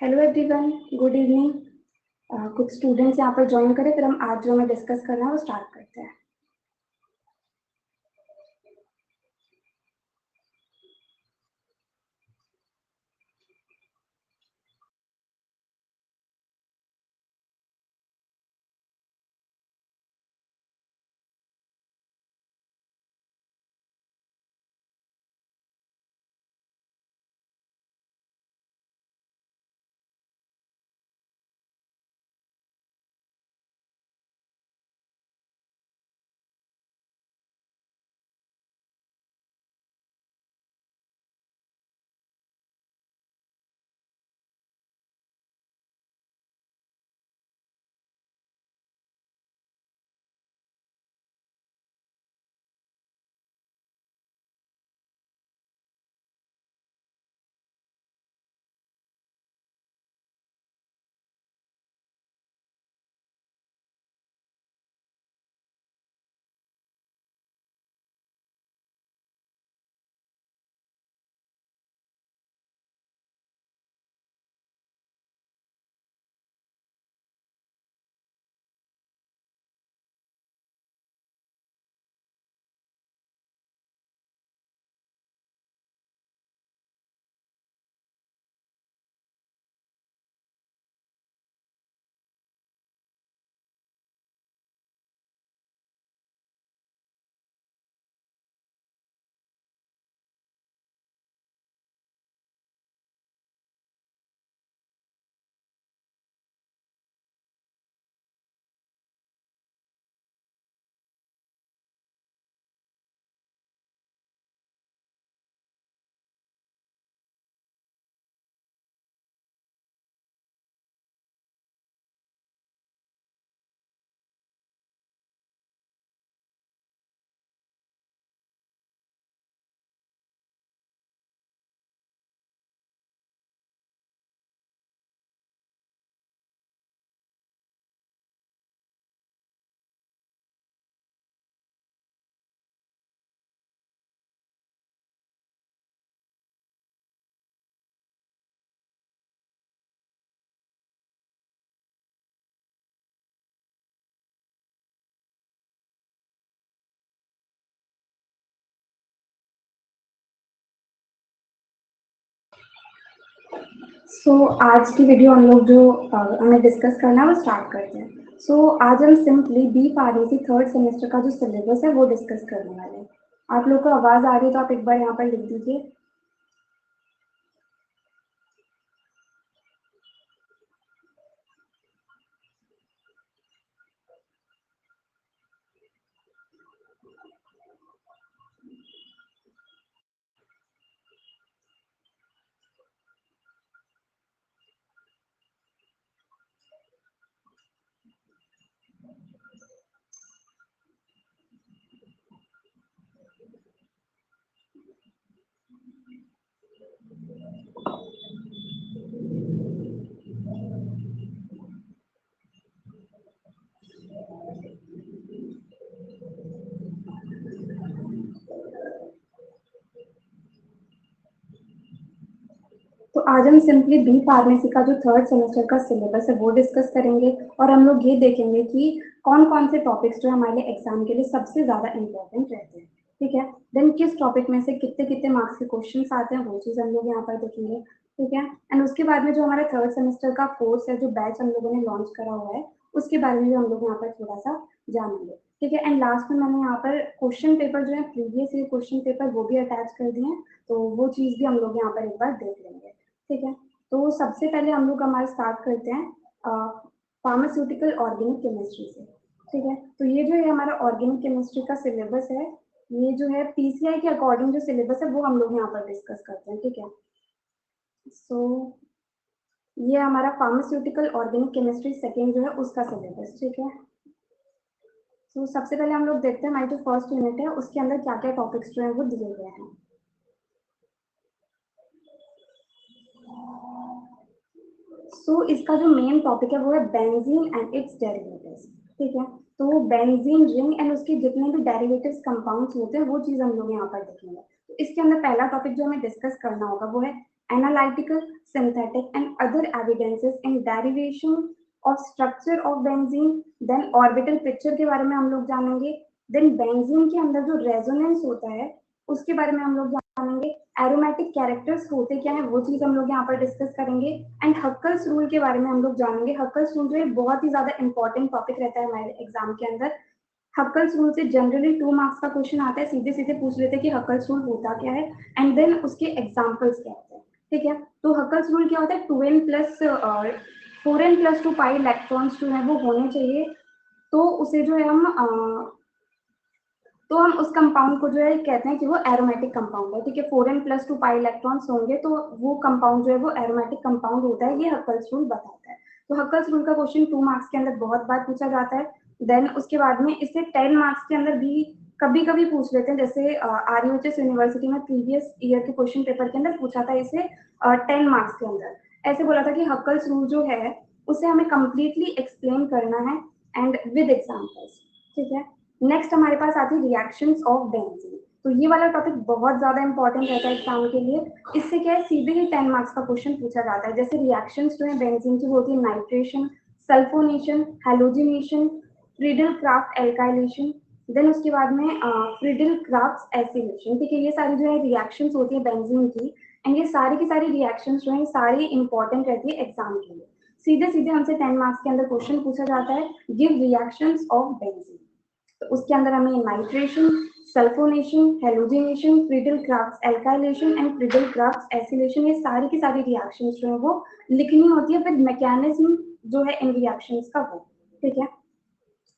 Hello everyone, good evening. कुछ students यहाँ पर ज्वाइन करें, फिर हम आज जो हमें डिस्कस करना है वो स्टार्ट करते हैं। आज की वीडियो हम लोग जो हमें डिस्कस करना है वो स्टार्ट करते हैं। आज हम simply B pharmacy third semester का जो सिलेबस है वो डिस्कस करने वाले हैं। आप लोग को आवाज़ आ रही है तो आप एक बार यहाँ पर लिख दीजिए। तो आज हम सिंपली बी फार्मेसी का जो थर्ड सेमेस्टर का सिलेबस है वो डिस्कस करेंगे और हम लोग ये देखेंगे कि कौन कौन से टॉपिक्स जो हमारे एग्जाम के लिए सबसे ज़्यादा इंपॉर्टेंट रहते हैं। ठीक है, देन किस टॉपिक में से कितने कितने मार्क्स के क्वेश्चन आते हैं वो चीज़ हम लोग यहाँ पर देखेंगे। ठीक है, एंड उसके बाद में जो हमारा थर्ड सेमेस्टर का कोर्स है, जो बैच हम लोगों ने लॉन्च करा हुआ है, उसके बारे में भी हम लोग यहाँ पर थोड़ा सा जानेंगे। ठीक है, एंड लास्ट में मैंने यहाँ पर क्वेश्चन पेपर जो है प्रीवियस ईयर क्वेश्चन पेपर वो भी अटैच कर दिए हैं, तो वो चीज़ भी हम लोग यहाँ पर एक बार देख लेंगे। ठीक है, तो सबसे पहले हम लोग हमारा स्टार्ट करते हैं फार्मास्यूटिकल ऑर्गेनिक केमिस्ट्री से। ठीक है, तो ये जो है हमारा ऑर्गेनिक केमिस्ट्री का सिलेबस है, ये जो है पीसीआई के अकॉर्डिंग जो सिलेबस है वो हम लोग यहाँ पर डिस्कस करते हैं। ठीक है, ये हमारा फार्मास्यूटिकल ऑर्गेनिक केमिस्ट्री सेकेंड जो है उसका सिलेबस। ठीक है, सबसे पहले हम लोग देखते हैं हमारी जो फर्स्ट यूनिट है उसके अंदर क्या क्या टॉपिक्स जो है वो दिए गए हैं। इसका जो मेन टॉपिक है वो है बेंजीन एंड इट्स डेरिवेटिव्स। ठीक है, तो बेंजीन रिंग एंड उसके जितने भी डेरिवेटिव्स कंपाउंड्स होते हैं वो चीज हम लोग यहाँ पर देखेंगे। तो इसके अंदर पहला टॉपिक जो हमें डिस्कस करना होगा वो है analytical, synthetic and other evidences in derivation of structure of benzene, then orbital picture के बारे में हम लोग जानेंगे, then benzene के अंदर जो resonance होता है उसके बारे में हम लोग जानेंगे, aromatic characters होते क्या है वो चीज हम लोग यहाँ पर डिस्कस करेंगे, एंड हक्कल्स रूल के बारे में हम लोग जानेंगे। हक्कल्स रूल जो है बहुत ही ज्यादा इंपॉर्टेंट टॉपिक रहता है हमारे एग्जाम के अंदर। हक्कल्स रूल से जनरली 2 मार्क्स का क्वेश्चन आता है, सीधे सीधे पूछ लेते हैं कि हक्कल्स रूल होता क्या है एंड देन उसके एग्जांपल्स क्या होते हैं, ठीक है। तो हक्कल्स रूल क्या होता है, 2n plus 4n plus 2 pi electrons जो है वो होने चाहिए, तो उसे जो है हम उस कंपाउंड को जो है कहते हैं कि वो एरोमेटिक कंपाउंड है, ठीक है। 4n प्लस 2 पाई इलेक्ट्रॉन्स होंगे तो वो कंपाउंड जो है वो एरोमेटिक कंपाउंड होता है, ये हक्कल्स रूल बताता है। तो हक्कल्स रूल का क्वेश्चन 2 मार्क्स के अंदर बहुत बार पूछा जाता है। देन उसके बाद में इसे 10 मार्क्स के अंदर भी कभी कभी पूछ लेते हैं, जैसे RUHS यूनिवर्सिटी में प्रीवियस ईयर के क्वेश्चन पेपर के अंदर पूछा था इसे 10 मार्क्स के अंदर। ऐसे बोला था कि हक्कल्स रूल जो है उसे हमें कंप्लीटली एक्सप्लेन करना है एंड विद एग्जांपल्स, ठीक है। नेक्स्ट हमारे पास आती है रिएक्शंस ऑफ बेंजीन। तो ये वाला टॉपिक बहुत ज्यादा इंपॉर्टेंट रहता है एग्जाम के लिए। इससे क्या है, सीधे ही 10 मार्क्स का क्वेश्चन पूछा जाता है। जैसे रिएक्शंस जो है बेंजीन की होती है nitration, sulphonation, halogenation, Friedel Crafts alkylation, then उसके बाद में फ्रीडल क्राफ्ट एसिलेशन, ठीक है। ये सारी जो है रिएक्शंस होती है बेंजीन की, एंड ये सारी की सारी रिएक्शंस जो है सारी इंपॉर्टेंट रहती है एग्जाम के लिए। सीधे सीधे हमसे 10 मार्क्स के अंदर क्वेश्चन पूछा जाता है, गिव रिएक्शंस ऑफ बेंजीन। तो उसके अंदर हमें nitration, sulphonation, halogenation, Friedel Crafts alkylation and Friedel Crafts acylation, ये सारी की सारी रिएक्शंस जो है वो लिखनी होती है, फिर मैकेनिज्म जो है इन रिएक्शंस का वो, ठीक है।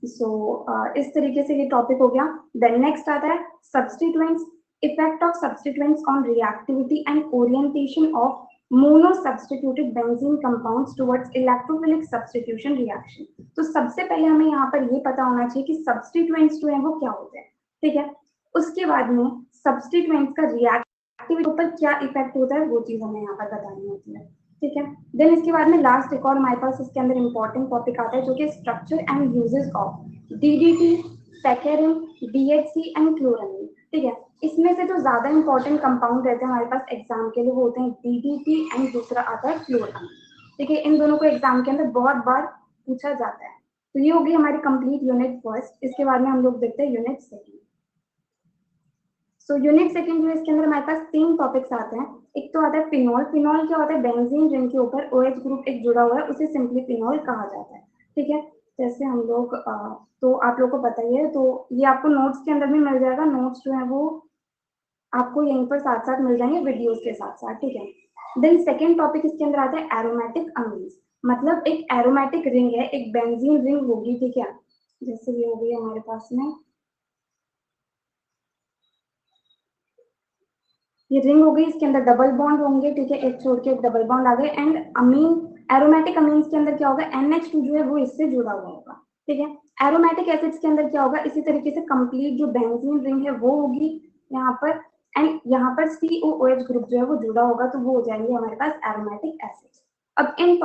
इस तरीके से ये टॉपिक हो गया। देन नेक्स्ट आता है substituents, effect of substituents on reactivity and orientation of monosubstituted benzene compounds towards electrophilic substitution reaction. तो सबसे पहले हमें यहाँ पर ये पता होना चाहिए कि सब्स्टिट्यूएंट्स जो है वो क्या होते हैं, ठीक है। उसके बाद में सब्स्टिट्यूएंट्स का रिएक्टिविटी पर क्या इफेक्ट होता है वो चीज हमें यहाँ पर बतानी होती है, ठीक है। देन इसके बाद में लास्ट एक और हमारे पास इसके अंदर इंपॉर्टेंट टॉपिक आता है जो कि structure and uses of DDT, saccharin, DHC and chloramine, ठीक है। इसमें से जो ज्यादा इंपॉर्टेंट कंपाउंड रहते हैं हमारे पास एग्जाम के लिए वो होते हैं DDT एंड दूसरा आता है क्लोरामीन, ठीक है। इन दोनों को एग्जाम के अंदर बहुत बार पूछा जाता है। तो ये होगी हमारी कंप्लीट यूनिट फर्स्ट। इसके बाद में हम लोग देखते हैं यूनिट सेकेंड। यूनिट सेकंड जो है इसके अंदर हमारे पास 3 टॉपिक्स आते हैं। एक तो आता है फिनॉल। फिनॉल क्या होता है, बेंजीन जिनके ऊपर OH ग्रुप एक जुड़ा हुआ है उसे सिंपली फिनॉल कहा जाता है, ठीक है। जैसे हम लोग तो आप लोगों को पता ही है, तो ये आपको नोट्स के अंदर भी मिल जाएगा। नोट्स जो है वो आपको यहीं पर साथ साथ मिल जाएंगे वीडियोस के साथ साथ, ठीक है। देन सेकेंड टॉपिक इसके अंदर आता है एरोमेटिक अमीन्स। मतलब एक एरोमेटिक रिंग है, एक बेंजीन रिंग होगी, ठीक है। जैसे ये हो गई हमारे पास में ये रिंग हो गई, इसके अंदर डबल बॉन्ड होंगे, ठीक है। एक छोड़ के एक डबल बॉन्ड आ गए। एंड अमीन, एरोमेटिक अमीन्स के अंदर क्या होगा, NH2 जो है वो इससे जुड़ा हुआ होगा, ठीक है। एरोमेटिक एसिड्स के अंदर क्या होगा, इसी तरीके से कंप्लीट जो बेंजीन रिंग है वो होगी यहाँ पर, एंड यहाँ पर COOH ग्रुप जो है वो जुड़ा होगा, तो वो हो जाएंगे हमारे पास एरोमेटिक एसिड्स। अब इन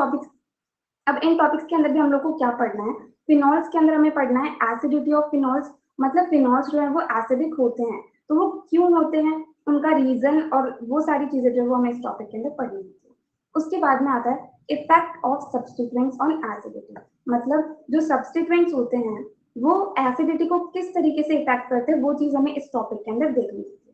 टॉपिक्स के अंदर भी हम लोग को क्या पढ़ना है, फिनॉल्स के अंदर हमें पढ़ना है एसिडिटी ऑफ फिनॉल्स। मतलब फिनॉल्स जो है वो एसिडिक होते हैं, तो वो क्यों होते हैं, उनका रीजन और वो सारी चीजें जो है वो हमें इस टॉपिक के अंदर पढ़नी होती है। उसके बाद में आता है effect of substituents on acidity. मतलब जो सब्स्टिट्यूएंट्स होते हैं वो एसिडिटी को किस तरीके से इफेक्ट करते हैं वो चीज हमें इस टॉपिक के अंदर देखनी होती है।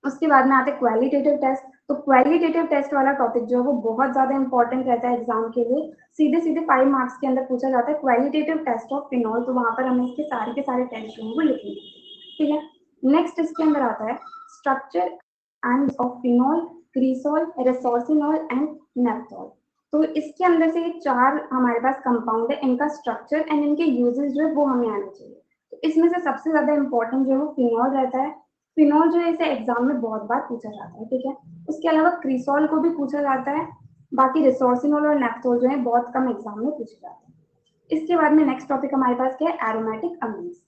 उसके बाद में आते हैं क्वालिटेटिव टेस्ट। तो क्वालिटेटिव टेस्ट वाला टॉपिक जो है वो बहुत ज्यादा इंपॉर्टेंट रहता है एग्जाम के लिए। सीधे सीधे 5 मार्क्स के अंदर पूछा जाता है क्वालिटेटिव टेस्ट ऑफ फिनॉल, तो वहां पर हमें इसके सारे के सारे टेस्ट जो है वो लिखने हैं, ठीक है। नेक्स्ट इसके अंदर आता है structure and of phenol, cresol, resorcinol and naphthol. तो इसके अंदर से ये 4 हमारे पास कंपाउंड है, इनका स्ट्रक्चर एंड इनके यूजेस जो है वो हमें आना चाहिए। तो इसमें से सबसे ज्यादा इंपॉर्टेंट जो है वो फिनॉल रहता है। फिनॉल जो है इसे एग्जाम में बहुत बार पूछा जाता है, ठीक है। उसके अलावा क्रीसॉल को भी पूछा जाता है। बाकी रिसोर्सिनॉल और नेप्थोल जो है बहुत कम एग्जाम में पूछे जाते हैं। इसके बाद में नेक्स्ट टॉपिक हमारे पास क्या है, एरोमेटिक अमीन्स।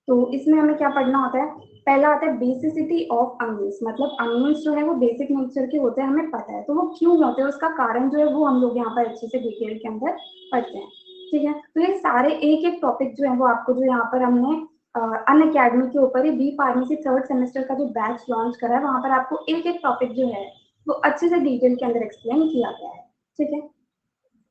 तो इसमें हमें क्या पढ़ना होता है, पहला आता है बेसिसिटी ऑफ अमीन्स। मतलब अमीन्स जो है वो बेसिक नेचर के होते हैं, हमें पता है, तो वो क्यों होते हैं उसका कारण जो है वो हम लोग यहाँ पर अच्छे से डिटेल के अंदर पढ़ते हैं, ठीक है। तो ये सारे एक एक टॉपिक जो है वो आपको जो यहाँ पर हमने अनअकैडमी के ऊपर ही बी फार्मेसी 3rd सेमेस्टर का जो बैच लॉन्च करा है वहां पर आपको एक एक टॉपिक जो है वो अच्छे से डिटेल के अंदर एक्सप्लेन किया गया है, ठीक है।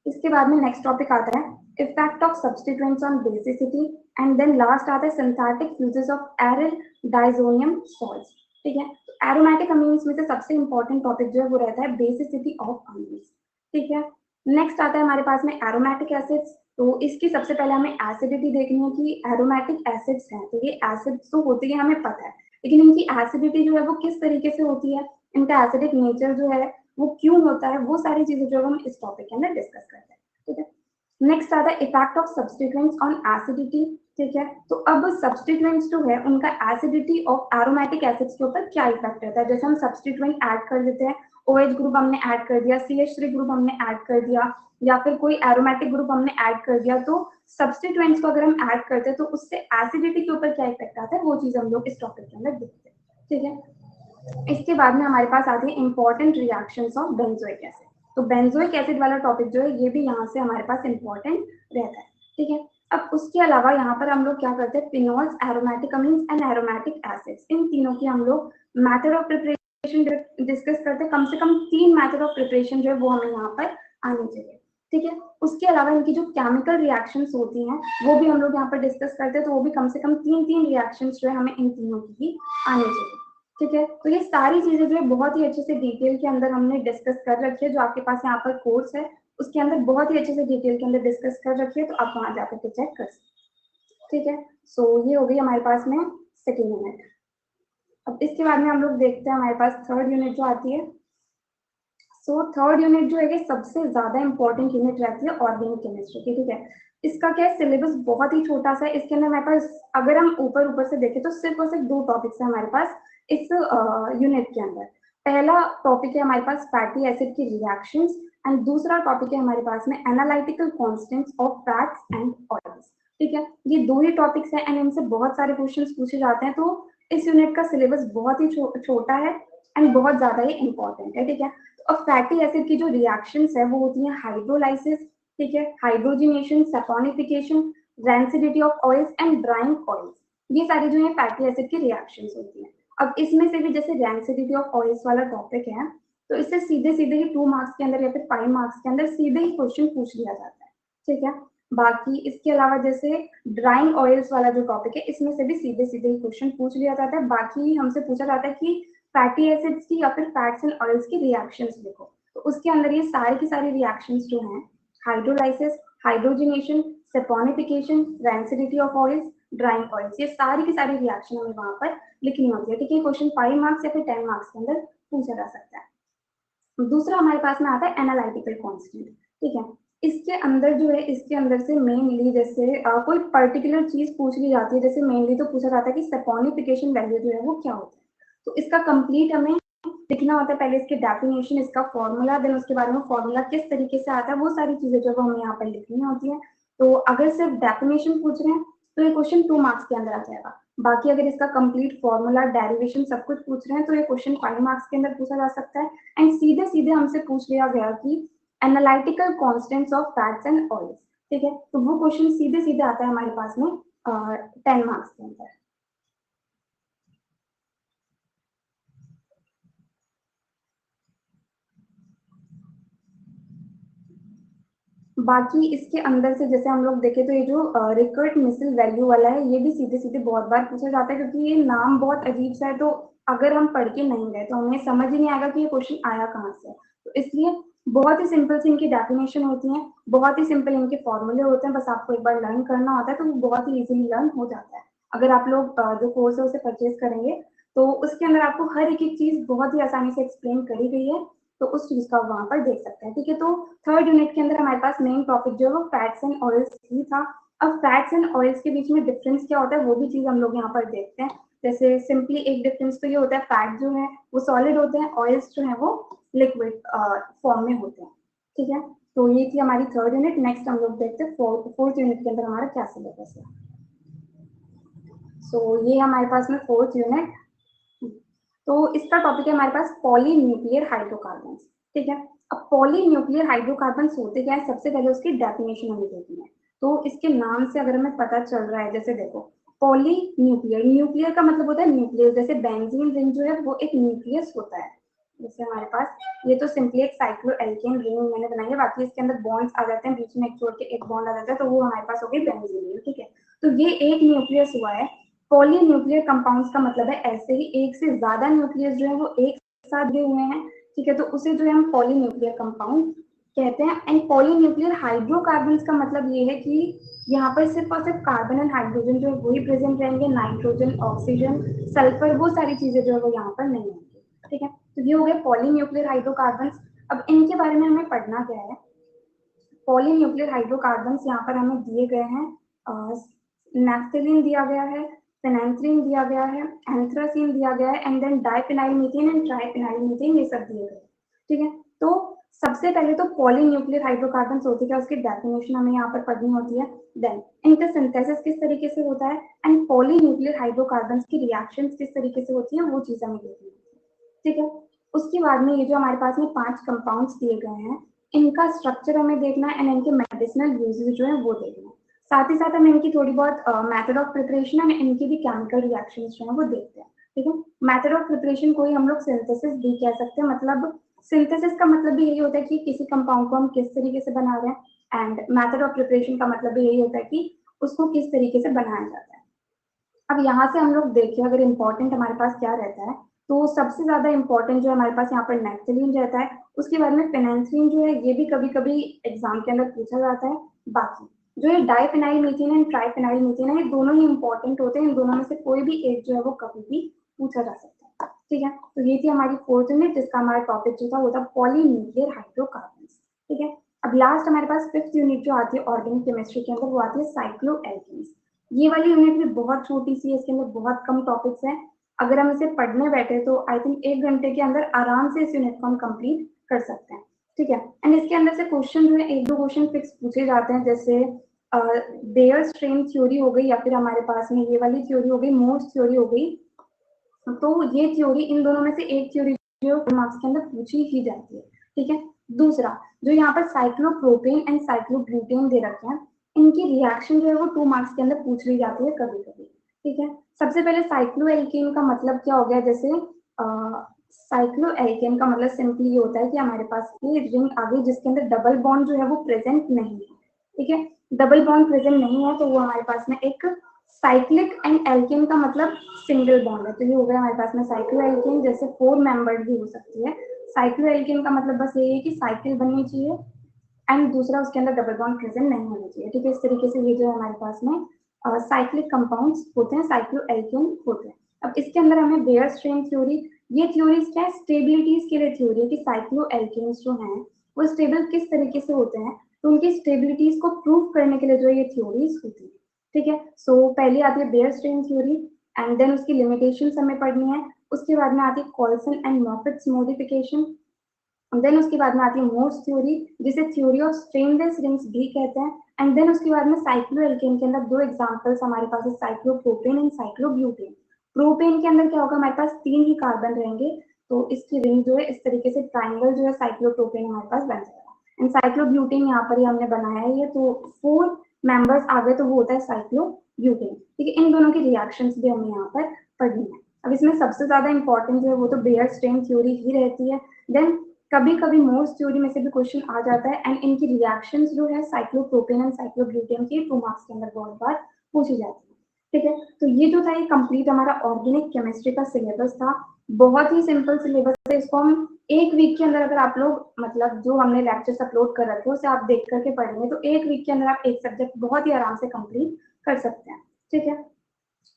इसके बाद में नेक्स्ट टॉपिक आता है effect of substituents on basicity, and then last आता है synthetic uses of aryl diazonium salts, ठीक है। एरोमेटिक अमीन्स में से सबसे इंपॉर्टेंट टॉपिक जो है वो रहता है बेसिसिटी ऑफ अमीन्स, ठीक है। नेक्स्ट आता है हमारे पास में एरोमेटिक एसिड्स। तो इसकी सबसे पहले हमें एसिडिटी देखनी है कि एरोमेटिक एसिड्स हैं, तो ये एसिड्स तो होती है हमें पता है, लेकिन इनकी एसिडिटी जो है वो किस तरीके से होती है, इनका एसिडिक नेचर जो है वो क्यों होता है, वो सारी चीजें जो हम इस टॉपिक के अंदर डिस्कस करते हैं, ठीक है। नेक्स्ट आता है effect of substituents on acidity, ठीक है। तो अब सब्स्टिट्यूएंट्स जो है उनका एसिडिटी ऑफ एरोमेटिक एसिड्स के ऊपर क्या इफेक्ट रहता है। जैसे हम सब्स्टिट्यूएंट ऐड कर देते हैं, OH ग्रुप हमने ऐड कर दिया, CH3 ग्रुप हमने ऐड कर दिया, या फिर कोई एरोमेटिक ग्रुप हमने ऐड कर दिया, तो सब्स्टिट्यूएंट्स को अगर हम ऐड करते हैं तो उससे एसिडिटी के ऊपर क्या इफेक्ट आता है, वो चीज हम लोग इस टॉपिक के अंदर देखते हैं, ठीक है। इसके बाद में हमारे पास आती है important reactions of benzoic acid. तो बेंजोइक एसिड वाला टॉपिक जो है ये भी यहाँ से हमारे पास इंपॉर्टेंट रहता है, ठीक है। अब उसके अलावा यहाँ पर हम लोग क्या करते हैं, phenols, aromatic amines and aromatic acids, इन तीनों की हम लोग मैथड ऑफ प्रिपरेशन डिस्कस करते हैं। कम से कम 3 मैथड ऑफ प्रिपरेशन जो है वो हमें यहाँ पर आनी चाहिए, ठीक है। उसके अलावा इनकी जो केमिकल रिएक्शंस होती हैं वो भी हम लोग यहाँ पर डिस्कस करते हैं, तो वो भी कम से कम 3 रिएक्शंस जो है हमें इन तीनों की ही आनी चाहिए, ठीक है। तो ये सारी चीजें जो है बहुत ही अच्छे से डिटेल के अंदर हमने डिस्कस कर रखी है, जो आपके पास यहाँ पर कोर्स है उसके अंदर बहुत ही अच्छे से डिटेल के अंदर डिस्कस कर रखी है, तो आप वहां जाकर के चेक कर सकते, ठीक है। सो ये हो गई हमारे पास में सेकेंड यूनिट। अब इसके बाद में हम लोग देखते हैं हमारे पास थर्ड यूनिट जो आती है। सो थर्ड यूनिट जो है कि सबसे ज्यादा इंपॉर्टेंट यूनिट रहती है ऑर्गेनिक केमिस्ट्री की, ठीक है। इसका क्या है, सिलेबस बहुत ही छोटा सा है, इसके अंदर हमारे पास अगर हम ऊपर ऊपर से देखें तो सिर्फ और सिर्फ 2 टॉपिक्स है हमारे पास इस यूनिट के अंदर। पहला टॉपिक है हमारे पास फैटी एसिड की रिएक्शंस, एंड दूसरा टॉपिक है हमारे पास में analytical constants of fats and oils, ठीक है। ये 2 ही टॉपिक्स हैं एंड इनसे बहुत सारे क्वेश्चंस पूछे जाते हैं, तो इस यूनिट का सिलेबस बहुत ही छोटा है एंड बहुत ज्यादा ही इंपॉर्टेंट है, ठीक है। तो अब फैटी एसिड की जो रिएक्शंस है वो होती है हाइड्रोलाइसिस, ठीक है, hydrogenation, saponification, rancidity of oils and drawing oils, ये सारी जो है फैटी एसिड की रिएक्शंस होती हैं। अब इसमें से भी जैसे रैंसिडिटी ऑफ ऑयल्स वाला टॉपिक है, तो इससे सीधे सीधे ही 2 मार्क्स के अंदर या फिर 5 मार्क्स के अंदर सीधे ही क्वेश्चन पूछ लिया जाता है, ठीक है। बाकी इसके अलावा जैसे ड्राइंग ऑयल्स वाला जो टॉपिक है इसमें से भी सीधे सीधे ही क्वेश्चन पूछ लिया जाता है। बाकी हमसे पूछा जाता है कि फैटी एसिड्स की या फिर फैट्स एंड ऑयल्स की रिएक्शंस लिखो, तो उसके अंदर ये सारी की सारी रिएक्शंस जो हैं, hydrolysis, hydrogenation, saponification, rancidity of oils, drawing oils, ये सारी की सारी रिएक्शन हमें वहां पर लिखनी होती है, ठीक है। क्वेश्चन 5 मार्क्स या फिर 10 मार्क्स के अंदर पूछा जा सकता है। दूसरा हमारे पास में आता है एनालिटिकल कांस्टेंट, ठीक है। इसके अंदर जो है, इसके अंदर से मेनली जैसे कोई पर्टिकुलर चीज पूछ ली जाती है, जैसे मेनली तो पूछा जाता है कि सैपोनिफिकेशन वैल्यू जो है वो क्या होता है, तो इसका कंप्लीट हमें लिखना होता है, पहले इसके डेफिनेशन, इसका फॉर्मूला, देन उसके बारे में फॉर्मूला किस तरीके से आता है, वो सारी चीजें जो हमें यहाँ पर लिखनी होती है। तो अगर सिर्फ डेफिनेशन पूछ रहे हैं तो ये क्वेश्चन 2 मार्क्स के अंदर आ जाएगा। बाकी अगर इसका कंप्लीट फॉर्मूला, डेरिवेशन सब कुछ पूछ रहे हैं तो ये क्वेश्चन 5 मार्क्स के अंदर पूछा जा सकता है। एंड सीधे सीधे हमसे पूछ लिया गया कि analytical constants of fats and oils, ठीक है, तो वो क्वेश्चन सीधे सीधे आता है हमारे पास में 10 मार्क्स के अंदर। बाकी इसके अंदर से जैसे हम लोग देखें तो ये जो रिकर्ट मिसल वैल्यू वाला है ये भी सीधे सीधे बहुत बार पूछा जाता है, क्योंकि ये नाम बहुत अजीब सा है, तो अगर हम पढ़ के नहीं गए तो हमें समझ ही नहीं आएगा कि ये क्वेश्चन आया कहाँ से, तो इसलिए बहुत ही सिंपल से इनकी डेफिनेशन होती है, बहुत ही सिंपल इनके फॉर्मूले होते हैं, बस आपको एक बार लर्न करना होता है तो वो बहुत ही इजीली लर्न हो जाता है। अगर आप लोग जो कोर्स है उसे परचेज करेंगे तो उसके अंदर आपको हर एक चीज बहुत ही आसानी से एक्सप्लेन करी गई है, तो उस चीज का वहां पर देख सकते हैं, ठीक है। तो थर्ड यूनिट के अंदर हमारे पास मेन टॉपिक जो है वो फैट्स एंड ऑयल्स ही था। अब फैट्स एंड ऑयल्स के बीच में डिफरेंस क्या होता है वो भी चीज हम लोग यहाँ पर देखते हैं। जैसे सिंपली एक डिफरेंस तो ये होता है, फैट जो है वो सॉलिड होते हैं, ऑयल्स जो है वो लिक्विड फॉर्म में होते हैं, ठीक है। तो ये थी हमारी थर्ड यूनिट। नेक्स्ट हम लोग देखते हैं फोर्थ यूनिट के अंदर हमारा क्या सिलेबस है। सो ये हमारे पास में फोर्थ यूनिट, तो इसका टॉपिक है हमारे पास पॉलीन्यूक्लियर हाइड्रोकार्बन्स, ठीक है। अब पॉलीन्यूक्लियर हाइड्रोकार्बन्स होते क्या है, सबसे पहले उसकी डेफिनेशन हमें देखनी है। तो इसके नाम से अगर हमें पता चल रहा है, जैसे देखो पॉलीन्यूक्लियर, न्यूक्लियर का मतलब होता है न्यूक्लियस, जैसे बेंजीन रिंग जो है वो एक न्यूक्लियस होता है, जैसे हमारे पास ये तो सिंपली एक साइक्लोएल्केन रिंग मैंने बनाई है, बाकी इसके अंदर बॉन्ड्स आ जाते हैं, बीच में एक छोड़ के एक बॉन्ड आ जाता है, तो वो हमारे पास हो गई बेंजीन। ठीक है, तो ये एक न्यूक्लियस हुआ है। पॉलीन्यूक्लियर कंपाउंड्स का मतलब है ऐसे ही एक से ज्यादा न्यूक्लियस जो है वो एक साथ जुड़े हुए हैं। ठीक है, तो उसे जो है हम पॉलीन्यूक्लियर कंपाउंड कहते हैं। एंड पॉलीन्यूक्लियर हाइड्रोकार्बन्स का मतलब ये है कि यहाँ पर सिर्फ और सिर्फ कार्बन एंड हाइड्रोजन जो है वही प्रेजेंट रहेंगे, नाइट्रोजन, ऑक्सीजन, सल्फर, वो सारी चीजें जो है वो यहाँ पर नहीं होंगी। ठीक है, तो ये हो गए पॉलीन्यूक्लियर हाइड्रोकार्बन्स। अब इनके बारे में हमें पढ़ना क्या है। पॉलीन्यूक्लियर हाइड्रोकार्बन्स यहाँ पर हमें दिए गए हैं, नैफ्थेलिन दिया गया है, फेनेंथ्रीन दिया गया है, एंथ्रासीन दिया गया है, and then diphenyl methane and triphenyl methane, ये सब दिए गए। ठीक है, तो सबसे पहले तो पॉलीन्यूक्लियर हाइड्रोकार्बन्स होती है, उसकी डेफिनेशन हमें यहाँ पर पढ़नी होती है। देन इनका सिंथेसिस किस तरीके से होता है, एंड पॉलीन्यूक्लियर हाइड्रोकार्बन्स की रिएक्शंस किस तरीके से होती है, वो चीज हमें देखनी है। ठीक है, उसके बाद में ये जो हमारे पास में 5 कंपाउंड्स दिए गए हैं, इनका स्ट्रक्चर हमें देखना है, एंड इनके मेडिसिनल यूजेस जो है वो देखना है। साथ ही साथ हम इनकी थोड़ी बहुत मेथड ऑफ प्रिपरेशन एंड इनकी भी केमिकल रिएक्शंस जो है वो देखते हैं। ठीक है, मेथड ऑफ प्रिपरेशन को ही हम लोग सिंथेसिस भी कह सकते हैं। मतलब सिंथेसिस का मतलब भी यही होता है कि किसी कंपाउंड को हम किस तरीके से बना रहे हैं, एंड मेथड ऑफ प्रिपरेशन का मतलब भी यही होता है कि उसको किस तरीके से बनाया जाता है। अब यहाँ से हम लोग देखें अगर इम्पोर्टेंट हमारे पास क्या रहता है, तो सबसे ज्यादा इम्पोर्टेंट जो हमारे पास यहाँ पर नैफ्थेलिन रहता है। उसके बाद में फेनेंथ्रीन जो है ये भी कभी कभी एग्जाम के अंदर पूछा जाता है। बाकी जो ये diphenyl methane and triphenyl methane है, ये दोनों ही इंपॉर्टेंट होते हैं। इन दोनों में से कोई भी एक जो है वो कभी भी पूछा जा सकता है। ठीक है, तो ये थी हमारी 4th यूनिट, जिसका हमारा टॉपिक जो था वो था पॉलीन्यूक्लियर हाइड्रोकार्बन्स। ठीक है, अब लास्ट हमारे पास 5th यूनिट जो आती है ऑर्गेनिक केमिस्ट्री के अंदर, वो आती है साइक्लोएल्केन्स। ये वाली यूनिट भी बहुत छोटी सी है, इसके अंदर बहुत कम टॉपिक्स हैं। अगर हम इसे पढ़ने बैठे तो आई थिंक 1 घंटे के अंदर आराम से इस यूनिट को हम कंप्लीट कर सकते हैं। ठीक है, एंड इसके अंदर से क्वेश्चन जो है 1-2 क्वेश्चन फिक्स पूछे जाते हैं, जैसे बेयर स्ट्रेन थ्योरी हो गई, या फिर हमारे पास में ये वाली थ्योरी हो गई, मोर्स थ्योरी हो गई। तो ये थ्योरी, इन दोनों में से एक थ्योरी जो मार्क्स के अंदर पूछी ही जाती है। ठीक है, दूसरा जो यहाँ पर साइक्लोप्रोपेन एंड साइक्लोब्यूटेन दे रखे हैं, इनकी रिएक्शन जो है वो 2 मार्क्स के अंदर पूछ ली जाती है कभी कभी। ठीक है, सबसे पहले साइक्लोएल्केन का मतलब क्या हो गया, जैसे साइक्लोएल्केन का मतलब सिंपली ये होता है कि हमारे पास ये रिंग आ गई जिसके अंदर डबल बॉन्ड जो है वो प्रेजेंट नहीं है। ठीक है, डबल बॉन्ड प्रेजेंट नहीं है तो वो हमारे पास में एक साइक्लिक, एंड एल्केन का मतलब सिंगल बॉन्ड है, तो ये हो गया हमारे पास में साइक्लोएल्केन। जैसे 4 मेंबर्ड भी हो सकती है। साइक्लोएल्केन का मतलब बस ये है कि साइकिल बननी चाहिए, एंड दूसरा उसके अंदर डबल बॉन्ड प्रेजेंट नहीं होना चाहिए। ठीक है, इस तरीके से ये जो है हमारे पास में साइक्लिक कंपाउंड्स होते हैं, साइक्लोएल्केन होते हैं। अब इसके अंदर हमें बेयर स्ट्रेन थ्योरी, ये थ्योरीज क्या है, स्टेबिलिटीज के लिए थ्योरी है कि साइक्लोएल्केन्स जो हैं वो स्टेबल किस तरीके से होते हैं, तो उनकी स्टेबिलिटीज को प्रूव करने के लिए जो ये थ्योरीज होती है। ठीक है, सो पहले आती है Baeyer strain theory, and then उसकी लिमिटेशंस हमें पढ़नी है। उसके बाद में आती है Coulson and Moffitt's modification, then उसके बाद में आती है मोर्स थ्योरी, जिसे थ्योरी ऑफ स्ट्रेनलेस रिंग्स भी कहते हैं। एंड देन उसके बाद में साइक्लोएल्केन के अंदर 2 एग्जांपल्स हमारे पास है, साइक्लोप्रोपेन एंड साइक्लोब्यूटेन। प्रोपेन के अंदर क्या होगा, हमारे पास 3 ही कार्बन रहेंगे, तो इसकी रिंग जो है इस तरीके से ट्राइंगल जो है साइक्लोप्रोपेन हमारे पास बन जाएगा। एंड साइक्लोब्यूटेन यहाँ पर ही हमने बनाया है ये, तो 4 मेंबर्स आ गए, तो वो होता है साइक्लोब्यूटेन। ठीक है, इन दोनों की रिएक्शंस भी हमें यहाँ पर पढ़नी है। अब इसमें सबसे ज्यादा इंपॉर्टेंट जो है वो तो बेयर स्ट्रेन थ्योरी ही रहती है। देन कभी कभी मोर्स थ्योरी में से भी क्वेश्चन आ जाता है, एंड इनकी रिएक्शंस जो है साइक्लोप्रोपेन एंड साइक्लोब्यूटेन की 2 मार्क्स के अंदर बहुत बार पूछी जाती है। ठीक है, तो ये जो था ये कंप्लीट हमारा ऑर्गेनिक केमिस्ट्री का सिलेबस था। बहुत ही सिंपल सिलेबस है, इसको हम 1 वीक के अंदर, अगर आप लोग मतलब जो हमने लेक्चर्स अपलोड कर रखे हैं उसे आप देख करके पढ़ेंगे, तो 1 वीक के अंदर आप एक सब्जेक्ट बहुत ही आराम से कंप्लीट कर सकते हैं। ठीक है,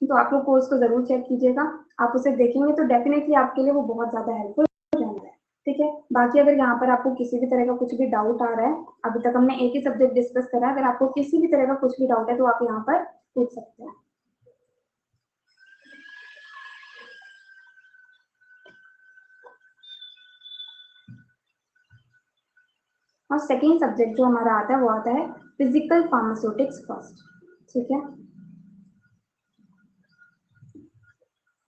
तो आप लोग कोर्स को जरूर चेक कीजिएगा, आप उसे देखेंगे तो डेफिनेटली आपके लिए वो बहुत ज्यादा हेल्पफुल रहने है। ठीक है, बाकी अगर यहाँ पर आपको किसी भी तरह का कुछ भी डाउट आ रहा है, अभी तक हमने एक ही सब्जेक्ट डिस्कस करा है, अगर आपको किसी भी तरह का कुछ भी डाउट है तो आप यहाँ पर पूछ सकते हैं। और सेकेंड सब्जेक्ट जो हमारा आता है वो आता है फिजिकल फार्मास्यूटिक्स फर्स्ट। ठीक है,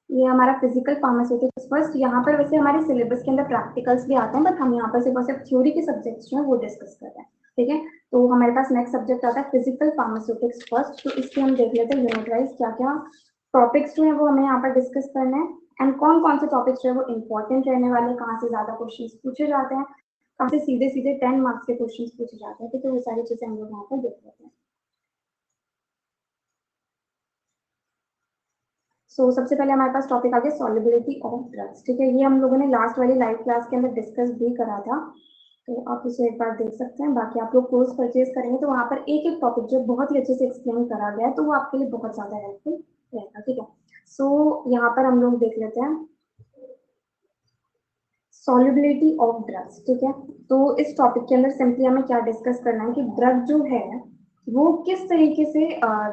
ये हमारा फिजिकल फार्मास्यूटिक्स फर्स्ट। यहाँ पर वैसे हमारे सिलेबस के अंदर प्रैक्टिकल्स भी आते हैं, बट हम यहाँ पर सिर्फ और सिर्फ थ्योरी के सब्जेक्ट्स जो है वो डिस्कस कर रहे हैं। ठीक है, तो हमारे पास नेक्स्ट सब्जेक्ट आता है फिजिकल फार्मास्यूटिक्स फर्स्ट। तो इसके हम देख लेते हैं यूनिट वाइज क्या क्या टॉपिक्स जो है वो हमें यहाँ पर डिस्कस करना है। एंड कौन कौन से टॉपिक्स जो है वो इंपॉर्टेंट रहने वाले, कहाँ से ज्यादा क्वेश्चंस पूछे जाते हैं, कहाँ से सीधे सीधे 10 मार्क्स के क्वेश्चंस पूछे जाते हैं, तो वो सारी चीजें हम लोग यहाँ पर देख लेते हैं। सबसे पहले हमारे पास टॉपिक आ गया सॉल्युबिलिटी ऑफ ड्रग्स। ठीक है, ये हम लोगों ने लास्ट वाली लाइव क्लास के अंदर डिस्कस भी करा था, तो आप उसे एक बार देख सकते हैं। बाकी आप लोग कोर्स परचेज करेंगे तो वहाँ पर एक एक टॉपिक जो बहुत ही अच्छे से एक्सप्लेन करा गया है, तो वो आपके लिए बहुत ज्यादा हेल्पफुल रहेगा। ठीक है, यहाँ पर हम लोग देख लेते हैं सॉल्युबिलिटी ऑफ ड्रग्स। ठीक है, तो इस टॉपिक के अंदर सिंपली हमें क्या डिस्कस करना है कि ड्रग जो है वो किस तरीके से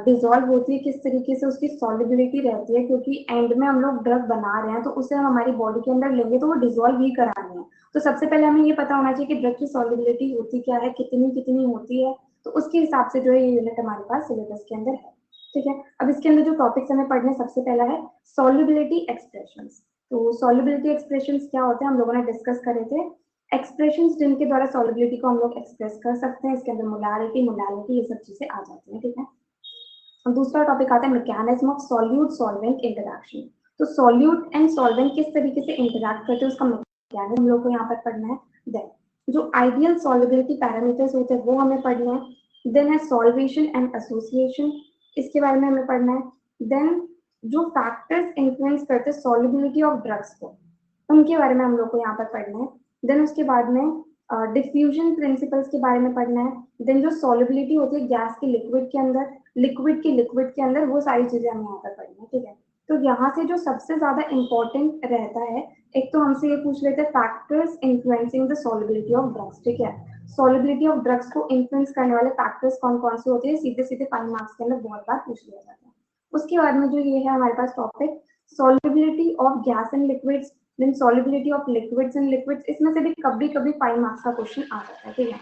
डिजोल्व होती है, किस तरीके से उसकी सॉल्युबिलिटी रहती है, क्योंकि एंड में हम लोग ड्रग बना रहे हैं तो उसे हम हमारी बॉडी के अंदर लेंगे तो वो डिजोल्व ही करानी है। तो सबसे पहले हमें ये पता होना चाहिए कि ड्रग की सॉल्युबिलिटी होती क्या है, कितनी कितनी होती है, तो उसके हिसाब से जो है ये यूनिट हमारे पास सिलेबस के अंदर है। ठीक है, अब इसके अंदर जो टॉपिक्स हमें पढ़ने, सबसे पहला है सॉल्युबिलिटी एक्सप्रेशंस। तो सॉल्युबिलिटी एक्सप्रेशंस क्या होते हैं, हम लोगों ने डिस्कस करे थे। एक्सप्रेशंस जिनके द्वारा सॉल्युबिलिटी को हम लोग एक्सप्रेस कर सकते हैं, इसके अंदर मोलारिटी, मोलालिटी, ये सब चीजें आ जाती हैं। ठीक है, और दूसरा टॉपिक आता है mechanism of solute solvent interaction. तो सॉल्यूट एंड सॉल्वेंट किस तरीके से इंटरैक्ट करते हैं उसका मैकेनिज्म हम लोग को यहाँ पर पढ़ना है। देन जो आइडियल सॉल्युबिलिटी पैरामीटर्स होते हैं वो हमें पढ़ना है। देन है सॉल्वेशन एंड एसोसिएशन, इसके बारे में हमें पढ़ना है। देन जो फैक्टर्स इन्फ्लुएंस करते हैं सॉल्युबिलिटी ऑफ ड्रग्स को, उनके बारे में हम लोग को यहाँ पर पढ़ना है। देन उसके बाद में डिफ्यूजन प्रिंसिपल्स के बारे में पढ़ना है। देन जो सॉल्युबिलिटी होती है गैस के लिक्विड के अंदर, लिक्विड के लिक्विड के अंदर, वो सारी चीजें हमें यहाँ पर पढ़नी है। ठीक है, तो यहाँ से जो सबसे ज्यादा इंपॉर्टेंट रहता है, एक तो हमसे ये पूछ लेते हैं factors influencing the solubility of drugs. ठीक है, सॉल्युबिलिटी ऑफ ड्रग्स को इन्फ्लुएंस करने वाले फैक्टर्स कौन कौन से होते हैं, सीधे सीधे 5 मार्क्स के अंदर बहुत बार पूछ लिया जाता है। उसके बाद में जो ये है हमारे पास topic solubility of gas and liquids, then solubility of liquids and liquids, इसमें से भी कभी कभी 5 मार्क्स का क्वेश्चन आ जाता है। ठीक है,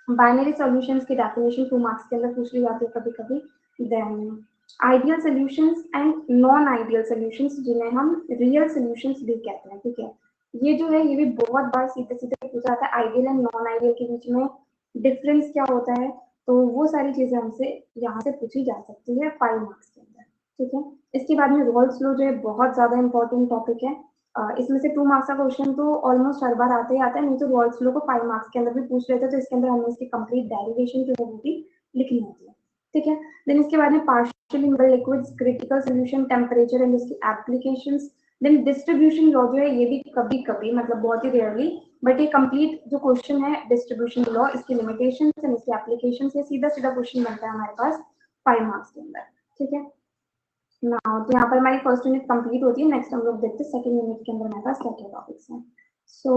बाइनरी सॉल्यूशंस की डेफिनेशन 2 मार्क्स के अंदर पूछ ली जाती है कभी कभी। Then ideal solutions and non ideal solutions, जिन्हें हम रियल सॉल्यूशंस भी कहते हैं। ठीक है, ये जो है ये भी बहुत बार सीधे सीधे पूछा जाता है, आइडियल एंड नॉन आइडियल के बीच में डिफरेंस क्या होता है, तो वो सारी चीजें हमसे यहाँ से पूछी जा सकती है 5 मार्क्स के अंदर। ठीक है, इसके बाद में रॉल्स लॉ जो है बहुत ज्यादा इंपॉर्टेंट टॉपिक है। इसमें से 2 मार्क्स का क्वेश्चन तो ऑलमोस्ट हर बार आता ही आता है, नहीं तो रॉल्स लॉ को 5 मार्क्स के अंदर भी पूछ लेते हैं, तो इसके अंदर हमें इसकी कंप्लीट डेरिवेशन जो है वो भी लिखनी होती है। ठीक है, देन इसके बाद में partially mould liquids, critical solution, temperature and इसकी एप्लीकेशंस। देन डिस्ट्रीब्यूशन लॉ जो है ये भी कभी कभी, मतलब बहुत ही रेयरली, बट ये कंप्लीट जो क्वेश्चन है डिस्ट्रीब्यूशन लॉ, इसकी लिमिटेशंस एंड इसकी एप्लीकेशंस, ये सीधा सीधा क्वेश्चन बनता है हमारे पास 5 मार्क्स के अंदर। ठीक है ना, तो यहाँ पर हमारी फर्स्ट यूनिट कंप्लीट होती है। नेक्स्ट हम लोग देखते हैं सेकंड यूनिट के अंदर हमारे पास क्या क्या टॉपिक्स हैं। सो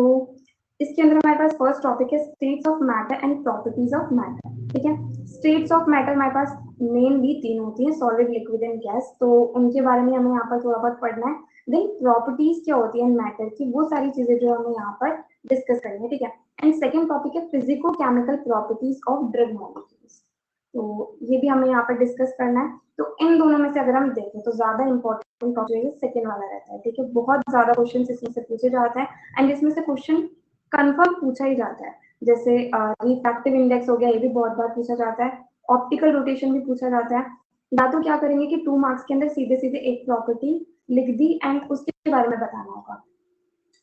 इसके अंदर हमारे पास फर्स्ट टॉपिक है states of matter and properties of matter. ठीक है, स्टेट्स ऑफ मैटर हमारे पास मेनली 3 होती है, सॉलिड, लिक्विड एंड गैस, तो उनके बारे में हमें यहाँ पर थोड़ा बहुत पढ़ना है। देन प्रॉपर्टीज क्या होती है मैटर की, वो सारी चीजें जो हमें यहाँ पर डिस्कस करनी है। ठीक है, एंड सेकेंड टॉपिक है physico chemical properties of drug molecules, तो ये भी हमें यहाँ पर डिस्कस करना है। तो इन दोनों में से अगर हम देखें तो ज्यादा इंपॉर्टेंट टॉपिक सेकेंड वाला रहता है। ठीक है, बहुत ज्यादा क्वेश्चन इसमें से पूछे जाते हैं एंड इसमें से क्वेश्चन कंफर्म पूछा ही जाता है। जैसे रिफ्रैक्टिव इंडेक्स हो गया, ये भी बहुत बार पूछा जाता है। ऑप्टिकल रोटेशन भी पूछा जाता है। या तो क्या करेंगे कि 2 मार्क्स के अंदर सीधे सीधे एक प्रॉपर्टी लिख दी एंड उसके बारे में बताना होगा,